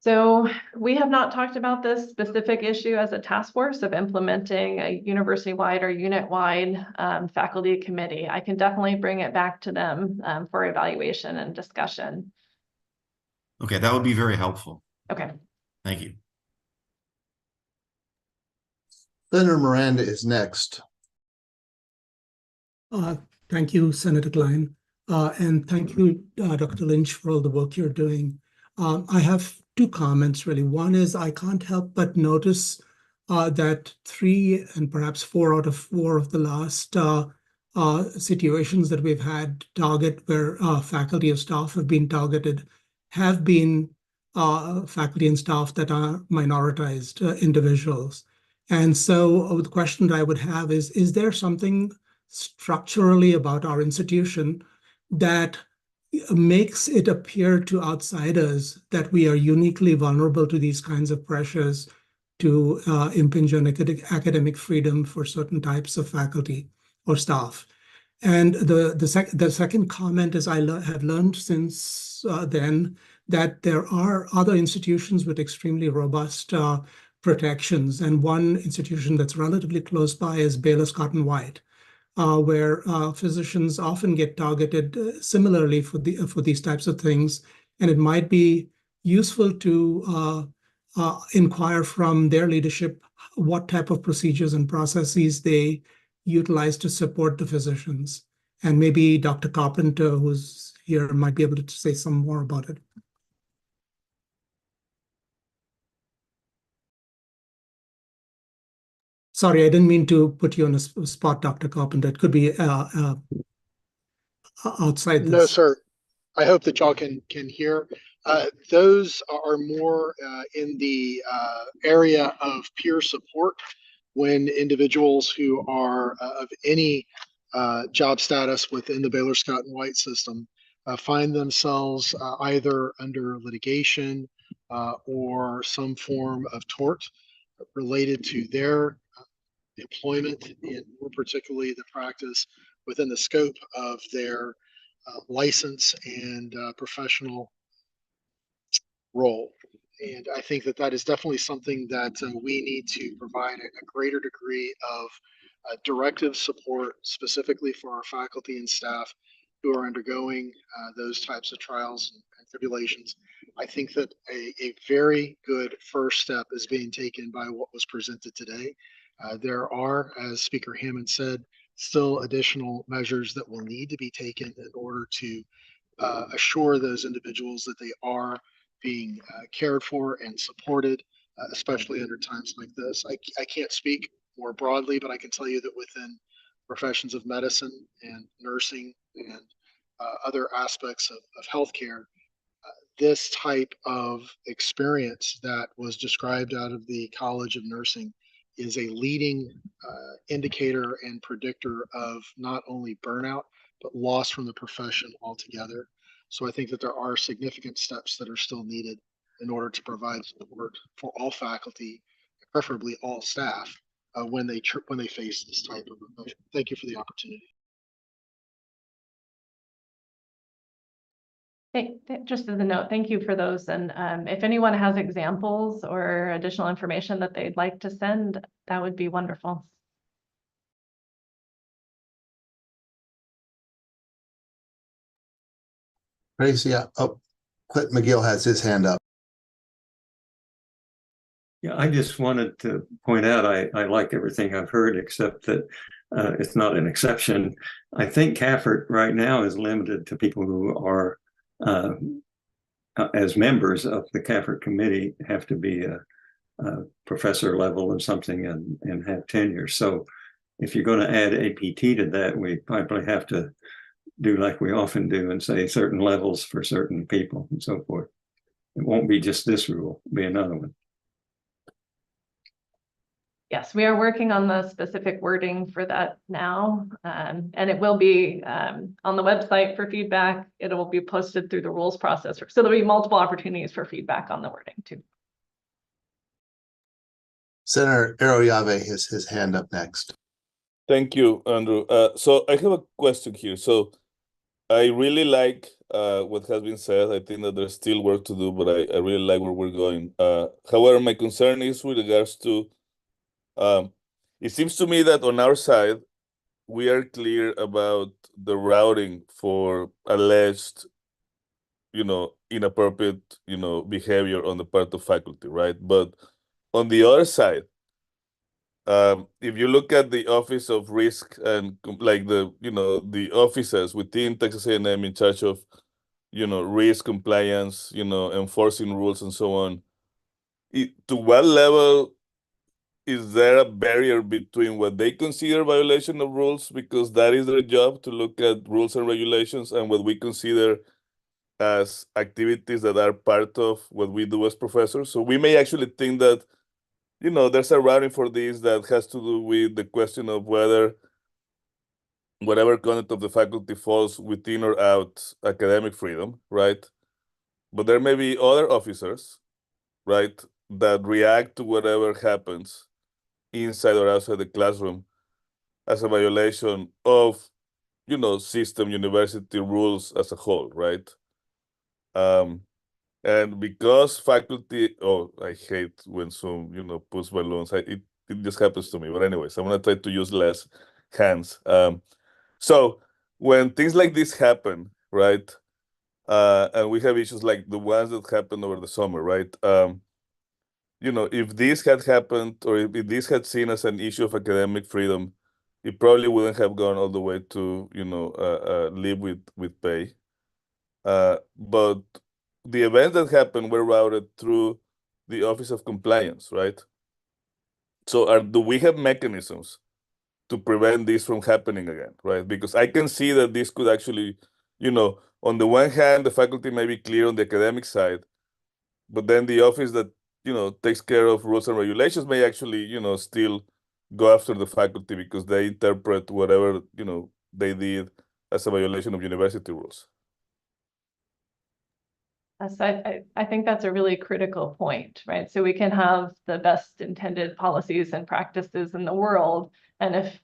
So we have not talked about this specific issue as a task force of implementing a university-wide or unit-wide faculty committee. I can definitely bring it back to them for evaluation and discussion. Okay, that would be very helpful. Okay. Thank you. Senator Miranda is next. Thank you, Senator Klein. And thank you, Dr. Lynch, for all the work you're doing. I have two comments, really. One is I can't help but notice that 3 and perhaps 4 out of 4 of the last situations that we've had where faculty or staff have been targeted have been faculty and staff that are minoritized individuals. And so the question that I would have is there something structurally about our institution that makes it appear to outsiders that we are uniquely vulnerable to these kinds of pressures to impinge on academic freedom for certain types of faculty or staff? And the second comment is I have learned since then that there are other institutions with extremely robust protections. And one institution that's relatively close by is Baylor Scott and White, where physicians often get targeted similarly for these types of things. And it might be useful to inquire from their leadership what type of procedures and processes they utilize to support the physicians. And maybe Dr. Carpenter, who's here, might be able to say some more about it. Sorry, I didn't mean to put you on a spot, Dr. Carpenter. It could be outside this. No, sir. I hope that y'all can hear. Those are more in the area of peer support, when individuals who are of any job status within the Baylor Scott and White system find themselves either under litigation or some form of tort related to their employment, and more particularly the practice within the scope of their license and professional role. And I think that is definitely something that we need to provide a greater degree of directive support, specifically for our faculty and staff who are undergoing those types of trials and tribulations. I think that a very good first step is being taken by what was presented today. There are, as Speaker Hammond said, still additional measures that will need to be taken in order to assure those individuals that they are being cared for and supported, especially under times like this. I can't speak more broadly, but I can tell you that within professions of medicine and nursing and other aspects of healthcare, this type of experience that was described out of the College of Nursing is a leading indicator and predictor of not only burnout, but loss from the profession altogether. So I think that there are significant steps that are still needed in order to provide support for all faculty, preferably all staff, when they face this type of emotion. Thank you for the opportunity. Just as a note, thank you for those. And if anyone has examples or additional information that they'd like to send, that would be wonderful. Tracy, oh, Clint McGill has his hand up. Yeah, I just wanted to point out, I like everything I've heard, except that it's not an exception. I think CAFRT right now is limited to people who are, as members of the CAFRT committee, have to be a professor level or something and have tenure. So if you're going to add APT to that, we probably have to do like we often do and say certain levels for certain people and so forth. It won't be just this rule, it'll be another one. Yes, we are working on the specific wording for that now, and it will be on the website for feedback. It will be posted through the rules process. So there'll be multiple opportunities for feedback on the wording too. Senator Aroyave has his hand up next. Thank you, Andrew. So I have a question here. So I really like what has been said. I think that there's still work to do, but I really like where we're going. However, my concern is with regards to, it seems to me that on our side, we are clear about the routing for alleged, inappropriate, behavior on the part of faculty, right? But on the other side, if you look at the Office of Risk and like the officers within Texas A&M in charge of, risk compliance, enforcing rules and so on, to what level is there a barrier between what they consider violation of rules, because that is their job to look at rules and regulations, and what we consider as activities that are part of what we do as professors? So we may actually think that, there's a routing for this that has to do with the question of whether whatever content of the faculty falls within or out academic freedom, right? But there may be other officers, right, that react to whatever happens inside or outside the classroom as a violation of, system, university rules as a whole, right? And because faculty, I hate when Zoom, puts balloons. It just happens to me. But anyways, I'm gonna try to use less hands. So when things like this happen, right, and we have issues like the ones that happened over the summer, right? If this had happened, or if this had seen as an issue of academic freedom, it probably wouldn't have gone all the way to, live with pay. But the events that happened were routed through the Office of Compliance, right? So do we have mechanisms to prevent this from happening again, right? Because I can see that this could actually, on the one hand, the faculty may be clear on the academic side, but then the office that, takes care of rules and regulations may actually, still go after the faculty because they interpret whatever, they did as a violation of university rules. So I think that's a really critical point, right? So we can have the best intended policies and practices in the world, and if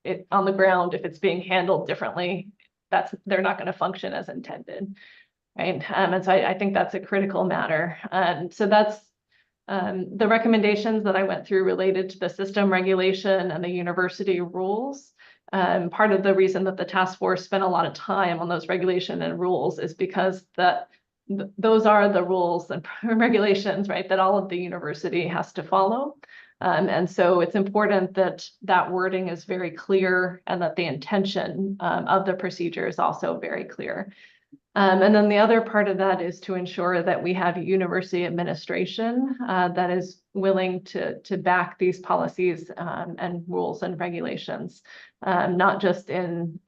it on the ground, if it's being handled differently, they're not going to function as intended, right? And so I think that's a critical matter. And so that's the recommendations that I went through related to the system regulation and the university rules. Part of the reason that the task force spent a lot of time on those regulation and rules is because those are the rules and regulations, right, that all of the university has to follow. And so it's important that that wording is very clear and that the intention of the procedure is also very clear. And then the other part of that is to ensure that we have university administration that is willing to back these policies and rules and regulations, not just in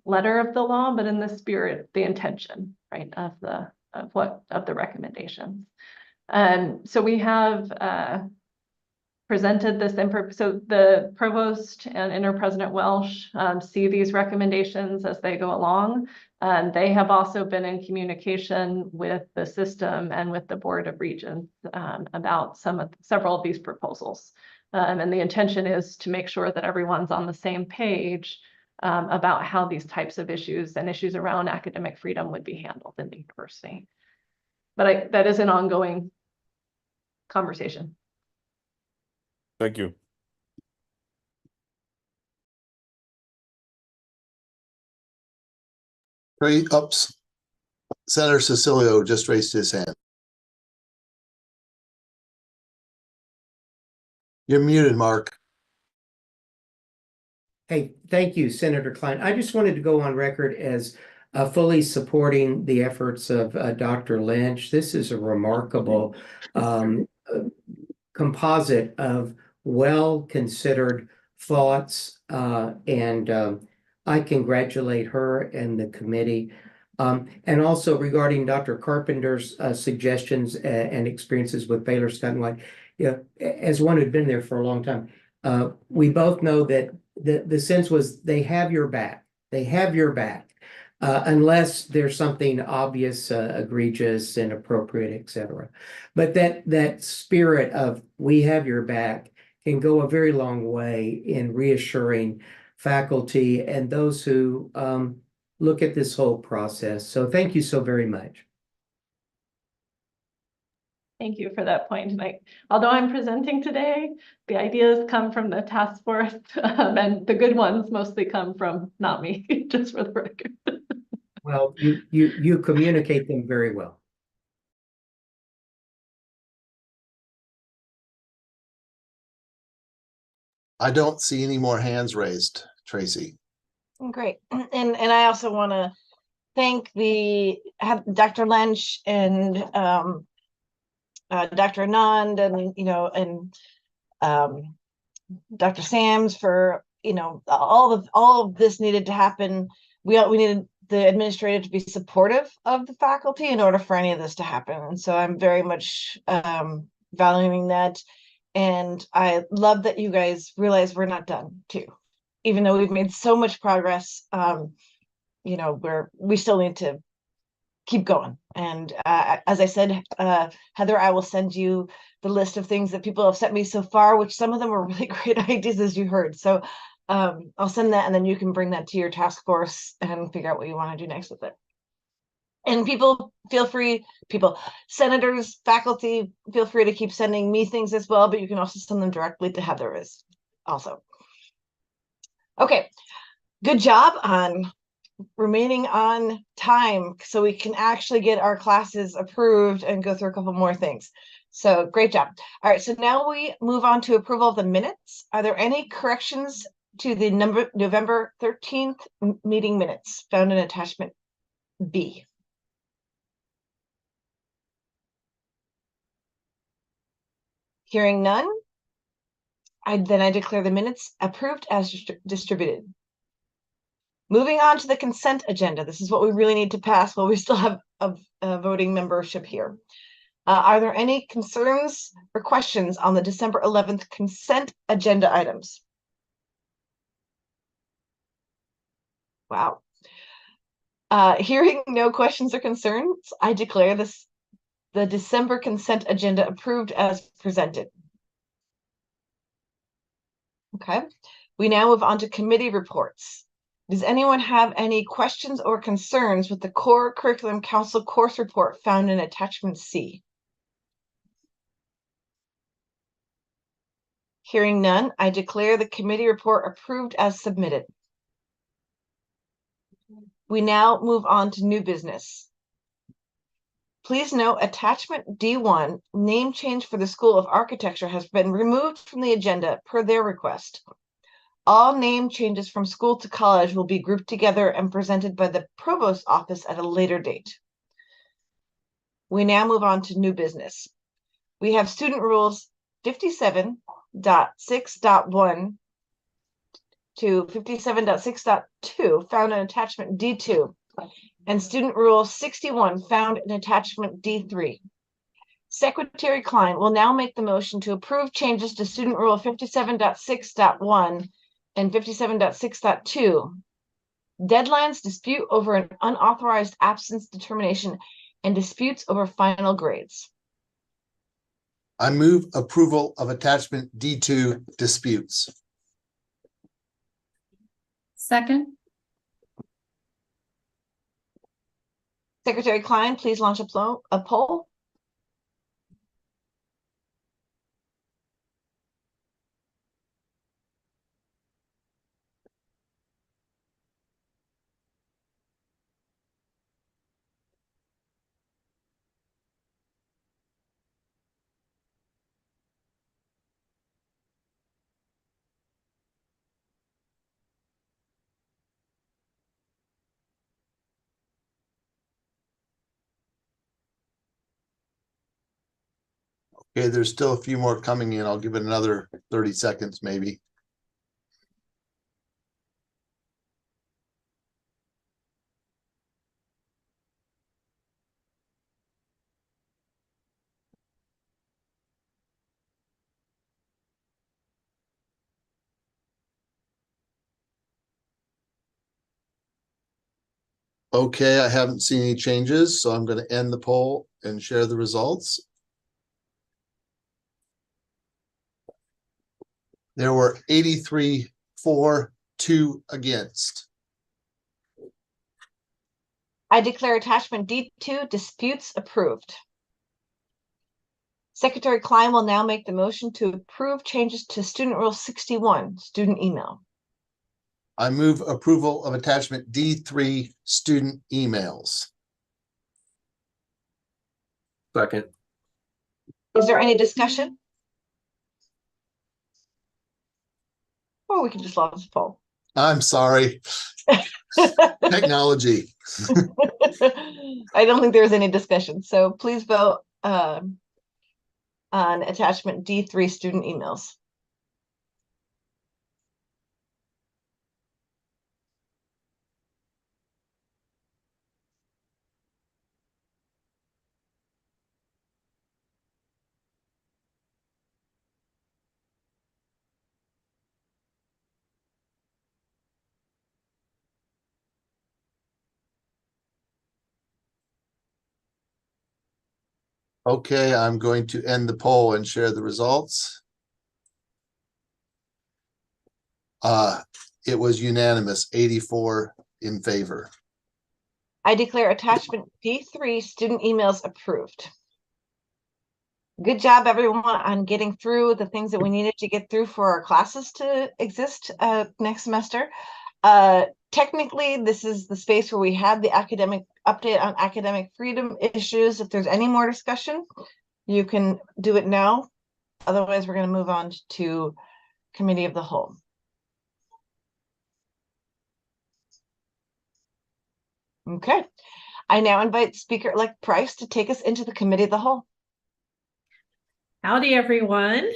letter of the law, but in the spirit, the intention, right, of the recommendations. So we have presented this info. So the provost and Interpresident Welsh see these recommendations as they go along. They have also been in communication with the system and with the Board of Regents about several of these proposals. And the intention is to make sure that everyone's on the same page about how these types of issues and issues around academic freedom would be handled in the university. But that is an ongoing conversation. Thank you. Great. Oops. Senator Cecilio just raised his hand. You're muted, Mark. Hey, thank you, Senator Klein. I just wanted to go on record as fully supporting the efforts of Dr. Lynch. This is a remarkable composite of well-considered thoughts, and I congratulate her and the committee. And also regarding Dr. Carpenter's suggestions and experiences with Baylor Scott and White, as one who'd been there for a long time, we both know that the sense was they have your back. They have your back, unless there's something obvious, egregious, inappropriate, etc. But that spirit of we have your back can go a very long way in reassuring faculty and those who look at this whole process. So thank you so very much. Thank you for that point. And although I'm presenting today, the ideas come from the task force, and the good ones mostly come from not me, just for the record. Well, you communicate them very well. I don't see any more hands raised, Tracy. Great. And I also want to thank Dr. Lynch and Dr. Anand and Dr. Sams for all of this needed to happen. We needed the administrator to be supportive of the faculty in order for any of this to happen. And so I'm very much valuing that. And I love that you guys realize we're not done too. Even though we've made so much progress, we still need to keep going. And as I said, Heather, I will send you the list of things that people have sent me so far, which some of them are really great ideas, as you heard. So I'll send that, and then you can bring that to your task force and figure out what you want to do next with it. And senators, faculty, feel free to keep sending me things as well, but you can also send them directly to Heather as also. Okay, good job on remaining on time so we can actually get our classes approved and go through a couple more things. So great job. All right, so now we move on to approval of the minutes. Are there any corrections to the November 13th meeting minutes found in attachment B? Hearing none, I declare the minutes approved as distributed. Moving on to the consent agenda. This is what we really need to pass while we still have a voting membership here. Are there any concerns or questions on the December 11th consent agenda items? Wow. Hearing no questions or concerns, I declare the December consent agenda approved as presented. Okay, we now move on to committee reports. Does anyone have any questions or concerns with the Core Curriculum Council course report found in attachment C? Hearing none, I declare the committee report approved as submitted. We now move on to new business. Please note attachment D1, name change for the School of Architecture, has been removed from the agenda per their request. All name changes from school to college will be grouped together and presented by the Provost's office at a later date. We now move on to new business. We have student rules 57.6.1 to 57.6.2 found in attachment D2, and student rule 61 found in attachment D3. Secretary Klein will now make the motion to approve changes to student rule 57.6.1 and 57.6.2. Deadlines, dispute over an unauthorized absence determination, and disputes over final grades. I move approval of attachment D2 disputes. Second. Secretary Klein, please launch a poll. Okay, there's still a few more coming in. I'll give it another 30 seconds, maybe. Okay, I haven't seen any changes, so I'm going to end the poll and share the results. There were 83 for, 2 against. I declare attachment D2 disputes approved. Secretary Klein will now make the motion to approve changes to Student Rule 61, student email. I move approval of attachment D3, student emails. Second. Is there any discussion? Or we can just launch the poll. I'm sorry. Technology. I don't think there's any discussion. So please vote on attachment D3, student emails. Okay, I'm going to end the poll and share the results. It was unanimous, 84 in favor. I declare attachment D3, student emails approved. Good job, everyone, on getting through the things that we needed to get through for our classes to exist next semester. Technically, this is the space where we had the academic update on academic freedom issues. If there's any more discussion, you can do it now. Otherwise, we're going to move on to Committee of the Whole. Okay. I now invite Speaker-elect Price to take us into the Committee of the Whole. Howdy, everyone.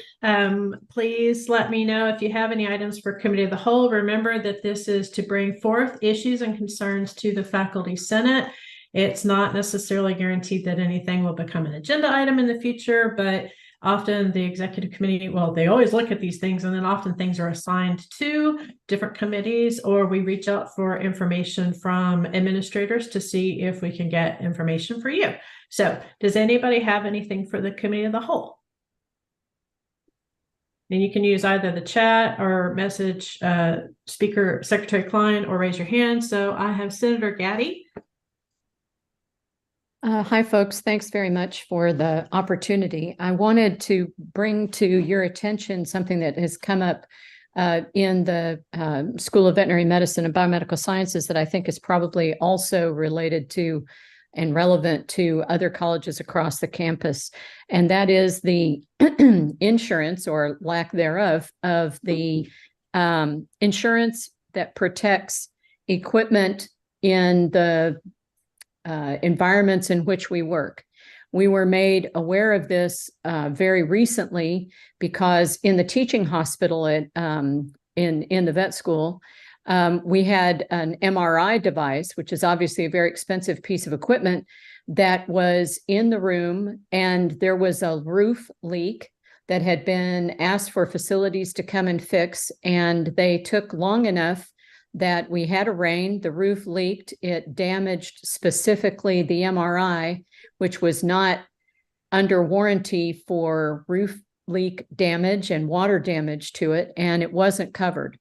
Please let me know if you have any items for Committee of the Whole. Remember that this is to bring forth issues and concerns to the Faculty Senate. It's not necessarily guaranteed that anything will become an agenda item in the future, but often the Executive Committee, well, they always look at these things, and then often things are assigned to different committees, or we reach out for information from administrators to see if we can get information for you. So does anybody have anything for the Committee of the Whole? And you can use either the chat or message Secretary Klein, or raise your hand. So I have Senator Gaddy. Hi, folks. Thanks very much for the opportunity. I wanted to bring to your attention something that has come up in the School of Veterinary Medicine and Biomedical Sciences that I think is probably also related to and relevant to other colleges across the campus. And that is the insurance, or lack thereof, of the insurance that protects equipment in the environments in which we work. We were made aware of this very recently because in the teaching hospital at in the vet school, we had an MRI device, which is obviously a very expensive piece of equipment, that was in the room, and there was a roof leak that had been asked for facilities to come and fix, and they took long enough that we had a rain, the roof leaked, it damaged specifically the MRI, which was not under warranty for roof leak damage and water damage to it, and it wasn't covered.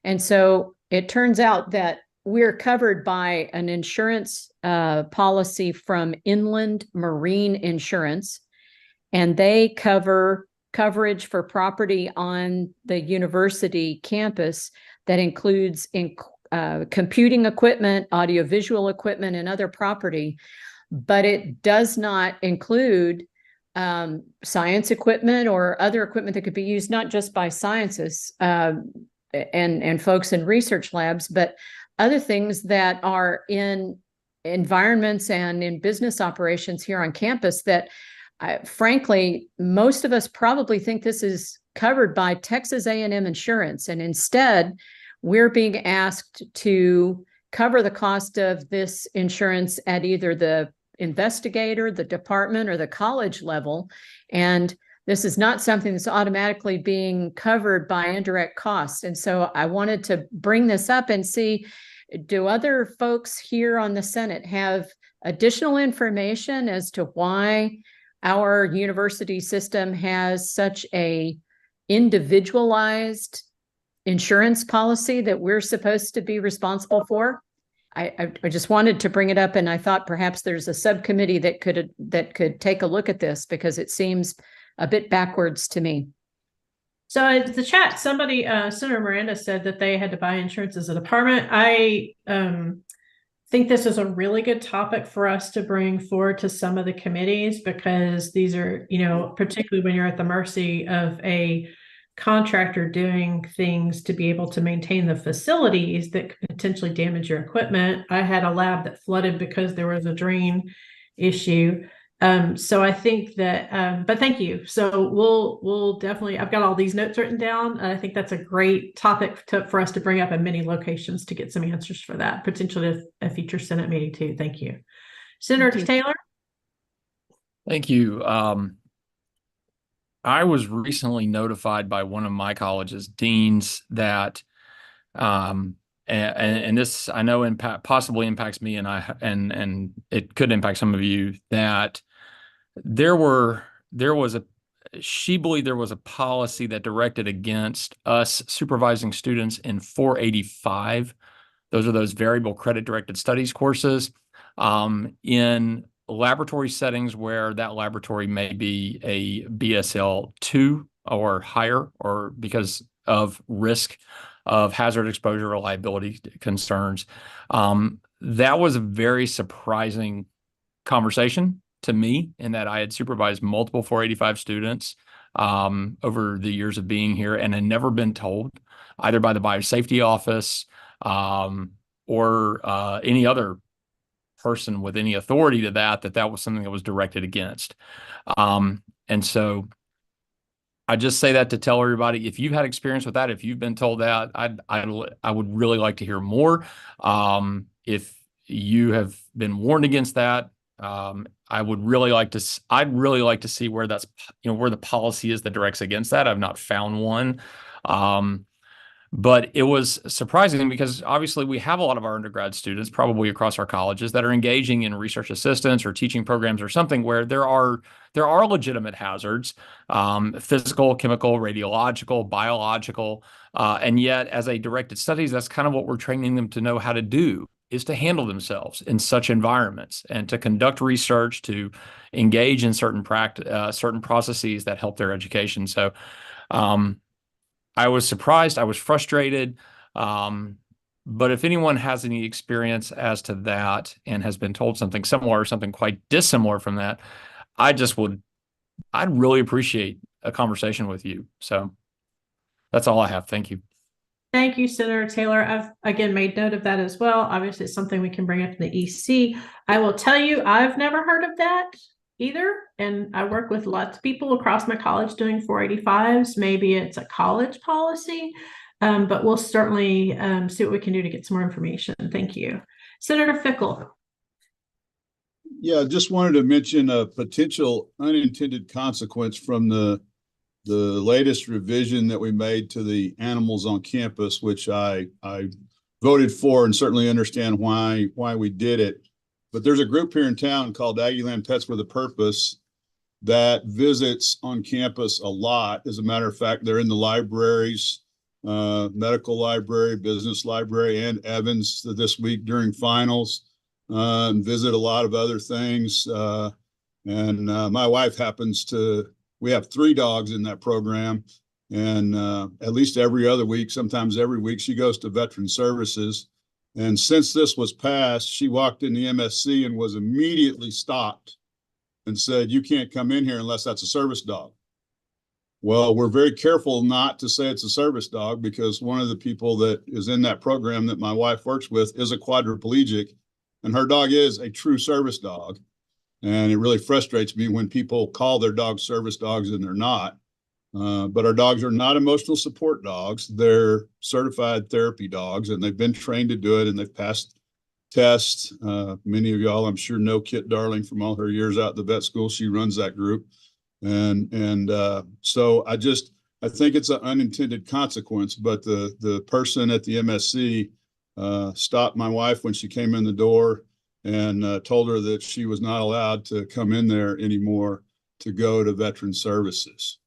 And so it turns out that we're covered by an insurance policy from Inland Marine Insurance, and they cover coverage for property on the university campus that includes computing equipment, audiovisual equipment, and other property, but it does not include science equipment or other equipment that could be used not just by scientists and folks in research labs, but other things that are in environments and in business operations here on campus that frankly, most of us probably think this is covered by Texas A&M Insurance, and instead we're being asked to cover the cost of this insurance at either the investigator, the department, or the college level. And this is not something that's automatically being covered by indirect costs. And so I wanted to bring this up and see, do other folks here on the Senate have additional information as to why our university system has such a individualized insurance policy that we're supposed to be responsible for? I just wanted to bring it up, and I thought perhaps there's a subcommittee that could take a look at this, because it seems a bit backwards to me. So in the chat, somebody, Senator Miranda, said that they had to buy insurance as a department. I think this is a really good topic for us to bring forward to some of the committees, because these are, you know, particularly when you're at the mercy of a contractor doing things to be able to maintain the facilities that could potentially damage your equipment. I had a lab that flooded because there was a drain issue. So I think that, but thank you. So we'll definitely, I've got all these notes written down. I think that's a great topic for us to bring up in many locations to get some answers for that, potentially a future Senate meeting too. Thank you. Senator Taylor. Thank you. I was recently notified by one of my college's deans that, and this I know possibly impacts me, and it could impact some of you, that she believed there was a policy that directed against us supervising students in 485. Those are those variable credit directed studies courses, in laboratory settings where that laboratory may be a BSL 2 or higher, or because of risk of hazard exposure or liability concerns. That was a very surprising conversation to me, in that I had supervised multiple 485 students over the years of being here, and had never been told, either by the biosafety office or any other person with any authority to that was something that was directed against. And so I just say that to tell everybody, if you've had experience with that, if you've been told that, I would really like to hear more. If you have been warned against that, I'd really like to see where that's, where the policy is that directs against that. I've not found one. But it was surprising, because obviously we have a lot of our undergrad students, probably across our colleges, that are engaging in research assistance or teaching programs or something where there are legitimate hazards, physical, chemical, radiological, biological, and yet as a directed studies, that's kind of what we're training them to know how to do, is to handle themselves in such environments and to conduct research, to engage in certain processes that help their education. So I was surprised, I was frustrated, but if anyone has any experience as to that and has been told something similar or something quite dissimilar from that, I'd really appreciate a conversation with you. So that's all I have. Thank you. Thank you, Senator Taylor. I've again made note of that as well. Obviously, it's something we can bring up in the EC. I will tell you, I've never heard of that either. And I work with lots of people across my college doing 485s. Maybe it's a college policy, but we'll certainly see what we can do to get some more information. Thank you. Senator Fickle. Yeah, just wanted to mention a potential unintended consequence from the latest revision that we made to the animals on campus, which I voted for and certainly understand why we did it. But there's a group here in town called Aggieland Pets with a Purpose that visits on campus a lot. As a matter of fact, they're in the libraries, medical library, business library, and Evans this week during finals, and visit a lot of other things. And my wife we have 3 dogs in that program. And at least every other week, sometimes every week, she goes to Veteran Services. And since this was passed, she walked in the MSC and was immediately stopped and said, "You can't come in here unless that's a service dog." Well, we're very careful not to say it's a service dog, because one of the people that is in that program that my wife works with is a quadriplegic, and her dog is a true service dog. And it really frustrates me when people call their dogs service dogs and they're not. But our dogs are not emotional support dogs. They're certified therapy dogs, and they've been trained to do it, and they've passed tests. Many of y'all, I'm sure, know Kit Darling from all her years out at the vet school. She runs that group. So I think it's an unintended consequence, but the person at the MSC stopped my wife when she came in the door and told her that she was not allowed to come in there anymore to go to veteran services.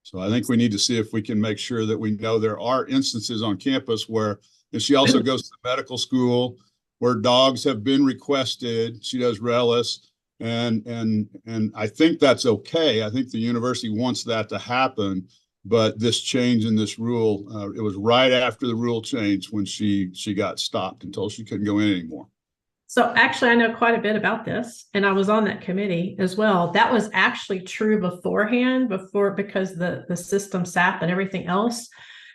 So I think we need to see if we can make sure that we know there are instances on campus where, and she also goes to medical school, where dogs have been requested. She does RELIS, and I think that's okay. I think the university wants that to happen, but this change in this rule, it was right after the rule change when she got stopped and told she couldn't go in anymore. So actually, I know quite a bit about this, and I was on that committee as well. That was actually true beforehand, because the system SAP and everything else.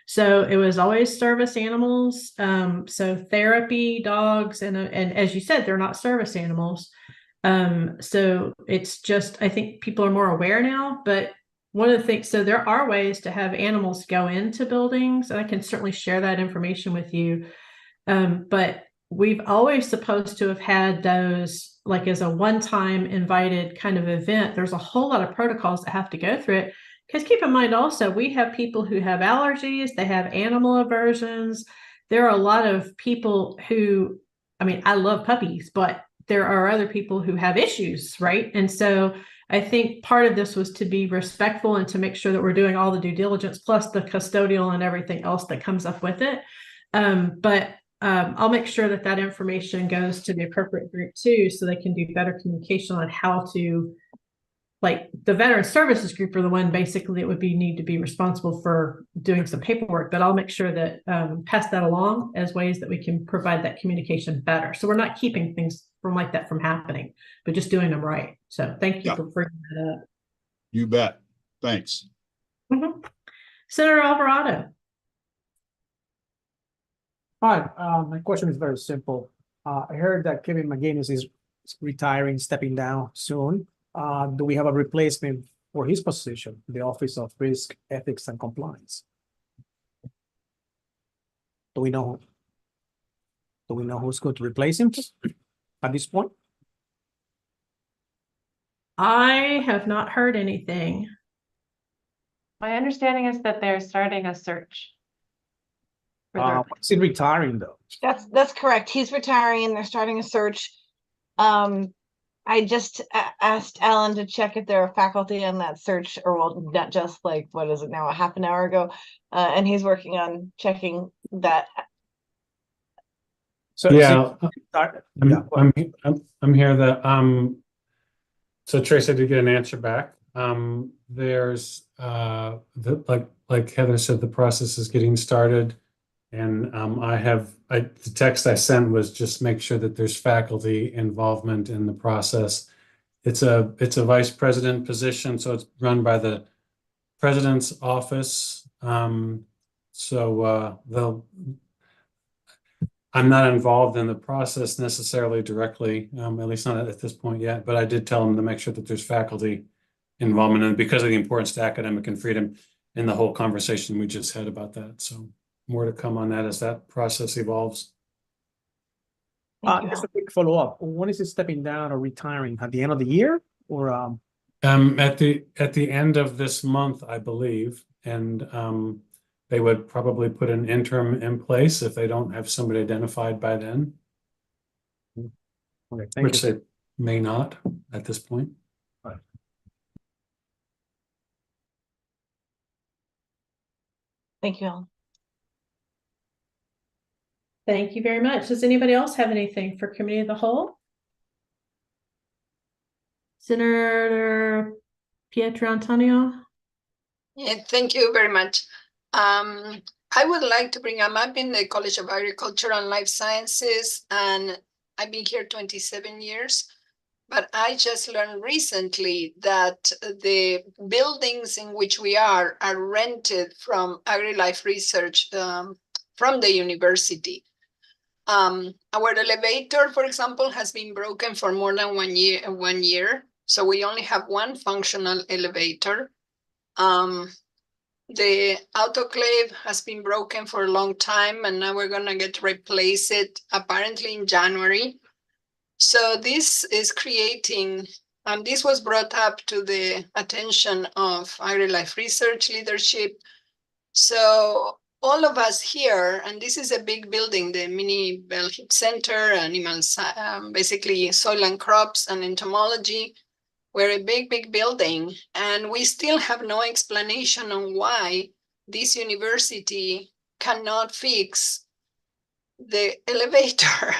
So it was always service animals. So therapy dogs, and as you said, they're not service animals. So it's just, I think people are more aware now, but one of the things, so there are ways to have animals go into buildings, and I can certainly share that information with you. But we've always supposed to have had those like as a one-time invited kind of event. There's a whole lot of protocols that have to go through it. Because keep in mind also, we have people who have allergies, they have animal aversions. There are a lot of people who, I mean, I love puppies, but there are other people who have issues, right? And so I think part of this was to be respectful and to make sure that we're doing all the due diligence, plus the custodial and everything else that comes up with it. I'll make sure that that information goes to the appropriate group too, so they can do better communication on how to, like the veteran services group are the one basically it would be need to be responsible for doing some paperwork, but I'll make sure that pass that along as ways that we can provide that communication better. So we're not keeping things from like that from happening, but just doing them right. So thank you for bringing that up. You bet. Thanks. Mm-hmm. Senator Alvarado. Hi, my question is very simple. I heard that Kevin McGinnis is retiring, stepping down soon. Do we have a replacement for his position, the Office of Risk, Ethics, and Compliance? Do we know who's going to replace him at this point? I have not heard anything. My understanding is that they're starting a search. Is he retiring though? That's correct. He's retiring and they're starting a search. I just asked Alan to check if there are faculty on that search, or well, not just like, what is it now, a half an hour ago, and he's working on checking that. So yeah, I'm here. So Tracy, I did get an answer back. There's like Heather said, the process is getting started. And the text I sent was just make sure that there's faculty involvement in the process. It's a vice president position, so it's run by the president's office. I'm not involved in the process necessarily directly, at least not at this point yet, but I did tell them to make sure that there's faculty involvement, and because of the importance to academic and freedom in the whole conversation we just had about that. So more to come on that as that process evolves. Just a quick follow-up. When is he stepping down or retiring? At the end of the year, or at the end of this month, I believe, and they would probably put an interim in place if they don't have somebody identified by then. Okay, which they may not at this point. Right. Thank you, Alan. Thank you very much. Does anybody else have anything for Committee of the Whole? Senator Pietro Antonio? Yeah, thank you very much. I would like to bring, I'm in the College of Agriculture and Life Sciences, and I've been here 27 years. But I just learned recently that the buildings in which we are rented from AgriLife Research from the university. Our elevator, for example, has been broken for more than 1 year. So we only have one functional elevator. The autoclave has been broken for a long time, and now we're gonna get to replace it apparently in January. So this is creating, and this was brought up to the attention of AgriLife research leadership. So all of us here, and this is a big building, the mini Bell Hip Center, animals, basically soil and crops and entomology. We're a big building, and we still have no explanation on why this university cannot fix the elevator.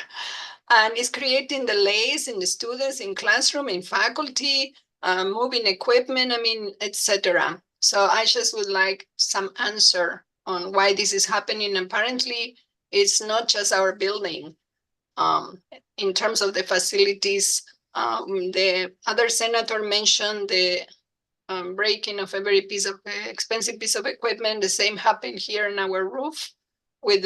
And it's creating delays in the students, in classroom, in faculty, moving equipment, I mean, etc. So I just would like some answer on why this is happening. Apparently, it's not just our building. In terms of the facilities, the other senator mentioned the breaking of a very expensive piece of equipment. The same happened here in our roof with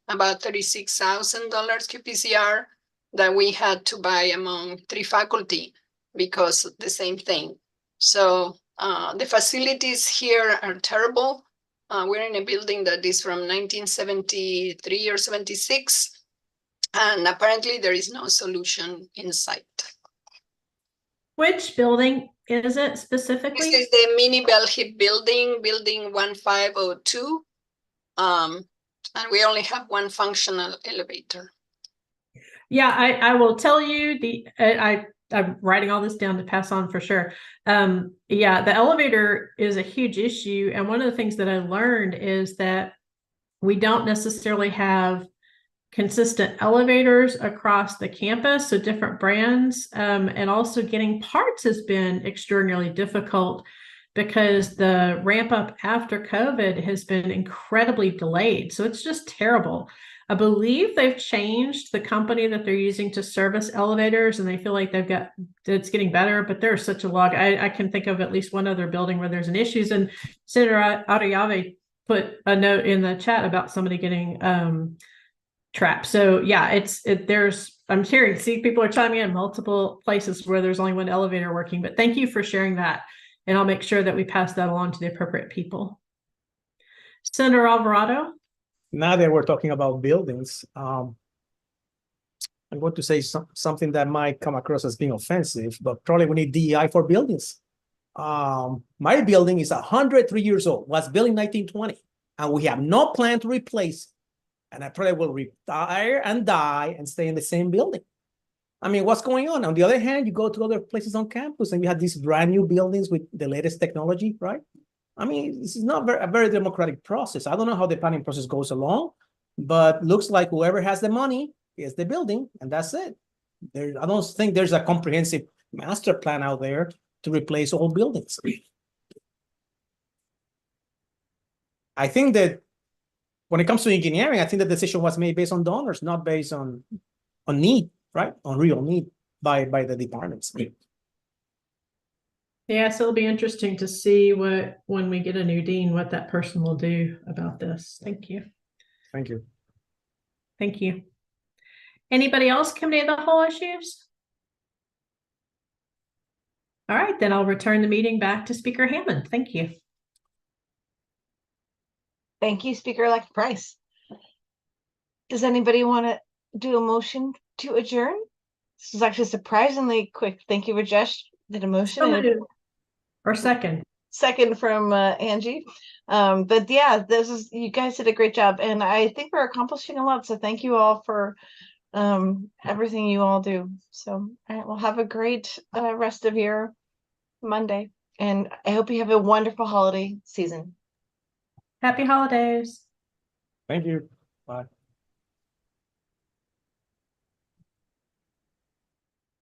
about $36,000 QPCR that we had to buy among 3 faculty because of the same thing. So the facilities here are terrible. We're in a building that is from 1973 or 76, and apparently there is no solution in sight. Which building is it specifically? This is the mini Bell Hip building, building 1502. And we only have one functional elevator. Yeah, I will tell you I'm writing all this down to pass on for sure. Yeah, the elevator is a huge issue. And one of the things that I learned is that we don't necessarily have consistent elevators across the campus, so different brands, and also getting parts has been extraordinarily difficult because the ramp up after COVID has been incredibly delayed. So it's just terrible. I believe they've changed the company that they're using to service elevators, and they feel like it's getting better, but there's such a log. I can think of at least one other building where there's an issues, and Senator Arayave put a note in the chat about somebody getting trapped. So yeah, I'm hearing, people are chiming in multiple places where there's only one elevator working, but thank you for sharing that. And I'll make sure that we pass that along to the appropriate people. Senator Alvarado. Now that we're talking about buildings, I'm going to say something that might come across as being offensive, but probably we need DEI for buildings. My building is 103 years old, was built in 1920, and we have no plan to replace it. And I probably will retire and die and stay in the same building. I mean, what's going on? On the other hand, you go to other places on campus and you have these brand new buildings with the latest technology, right? I mean, this is not a very democratic process. I don't know how the planning process goes along, but looks like whoever has the money is the building, and that's it. I don't think there's a comprehensive master plan out there to replace all buildings. I think that when it comes to engineering, I think the decision was made based on donors, not based on need, right? On real need by the departments. Yeah, so it'll be interesting to see when we get a new dean, what that person will do about this. Thank you. Thank you. Thank you. Anybody else committee of the whole issues? All right, then I'll return the meeting back to Speaker Hammond. Thank you. Thank you, Speaker-elect Price. Does anybody want to do a motion to adjourn? This is actually surprisingly quick. Thank you, Rajesh. Did a motion or second from Angie. But yeah, you guys did a great job, and I think we're accomplishing a lot. So thank you all for everything you all do. So all right, well, have a great rest of your Monday, and I hope you have a wonderful holiday season. Happy holidays. Thank you. Bye.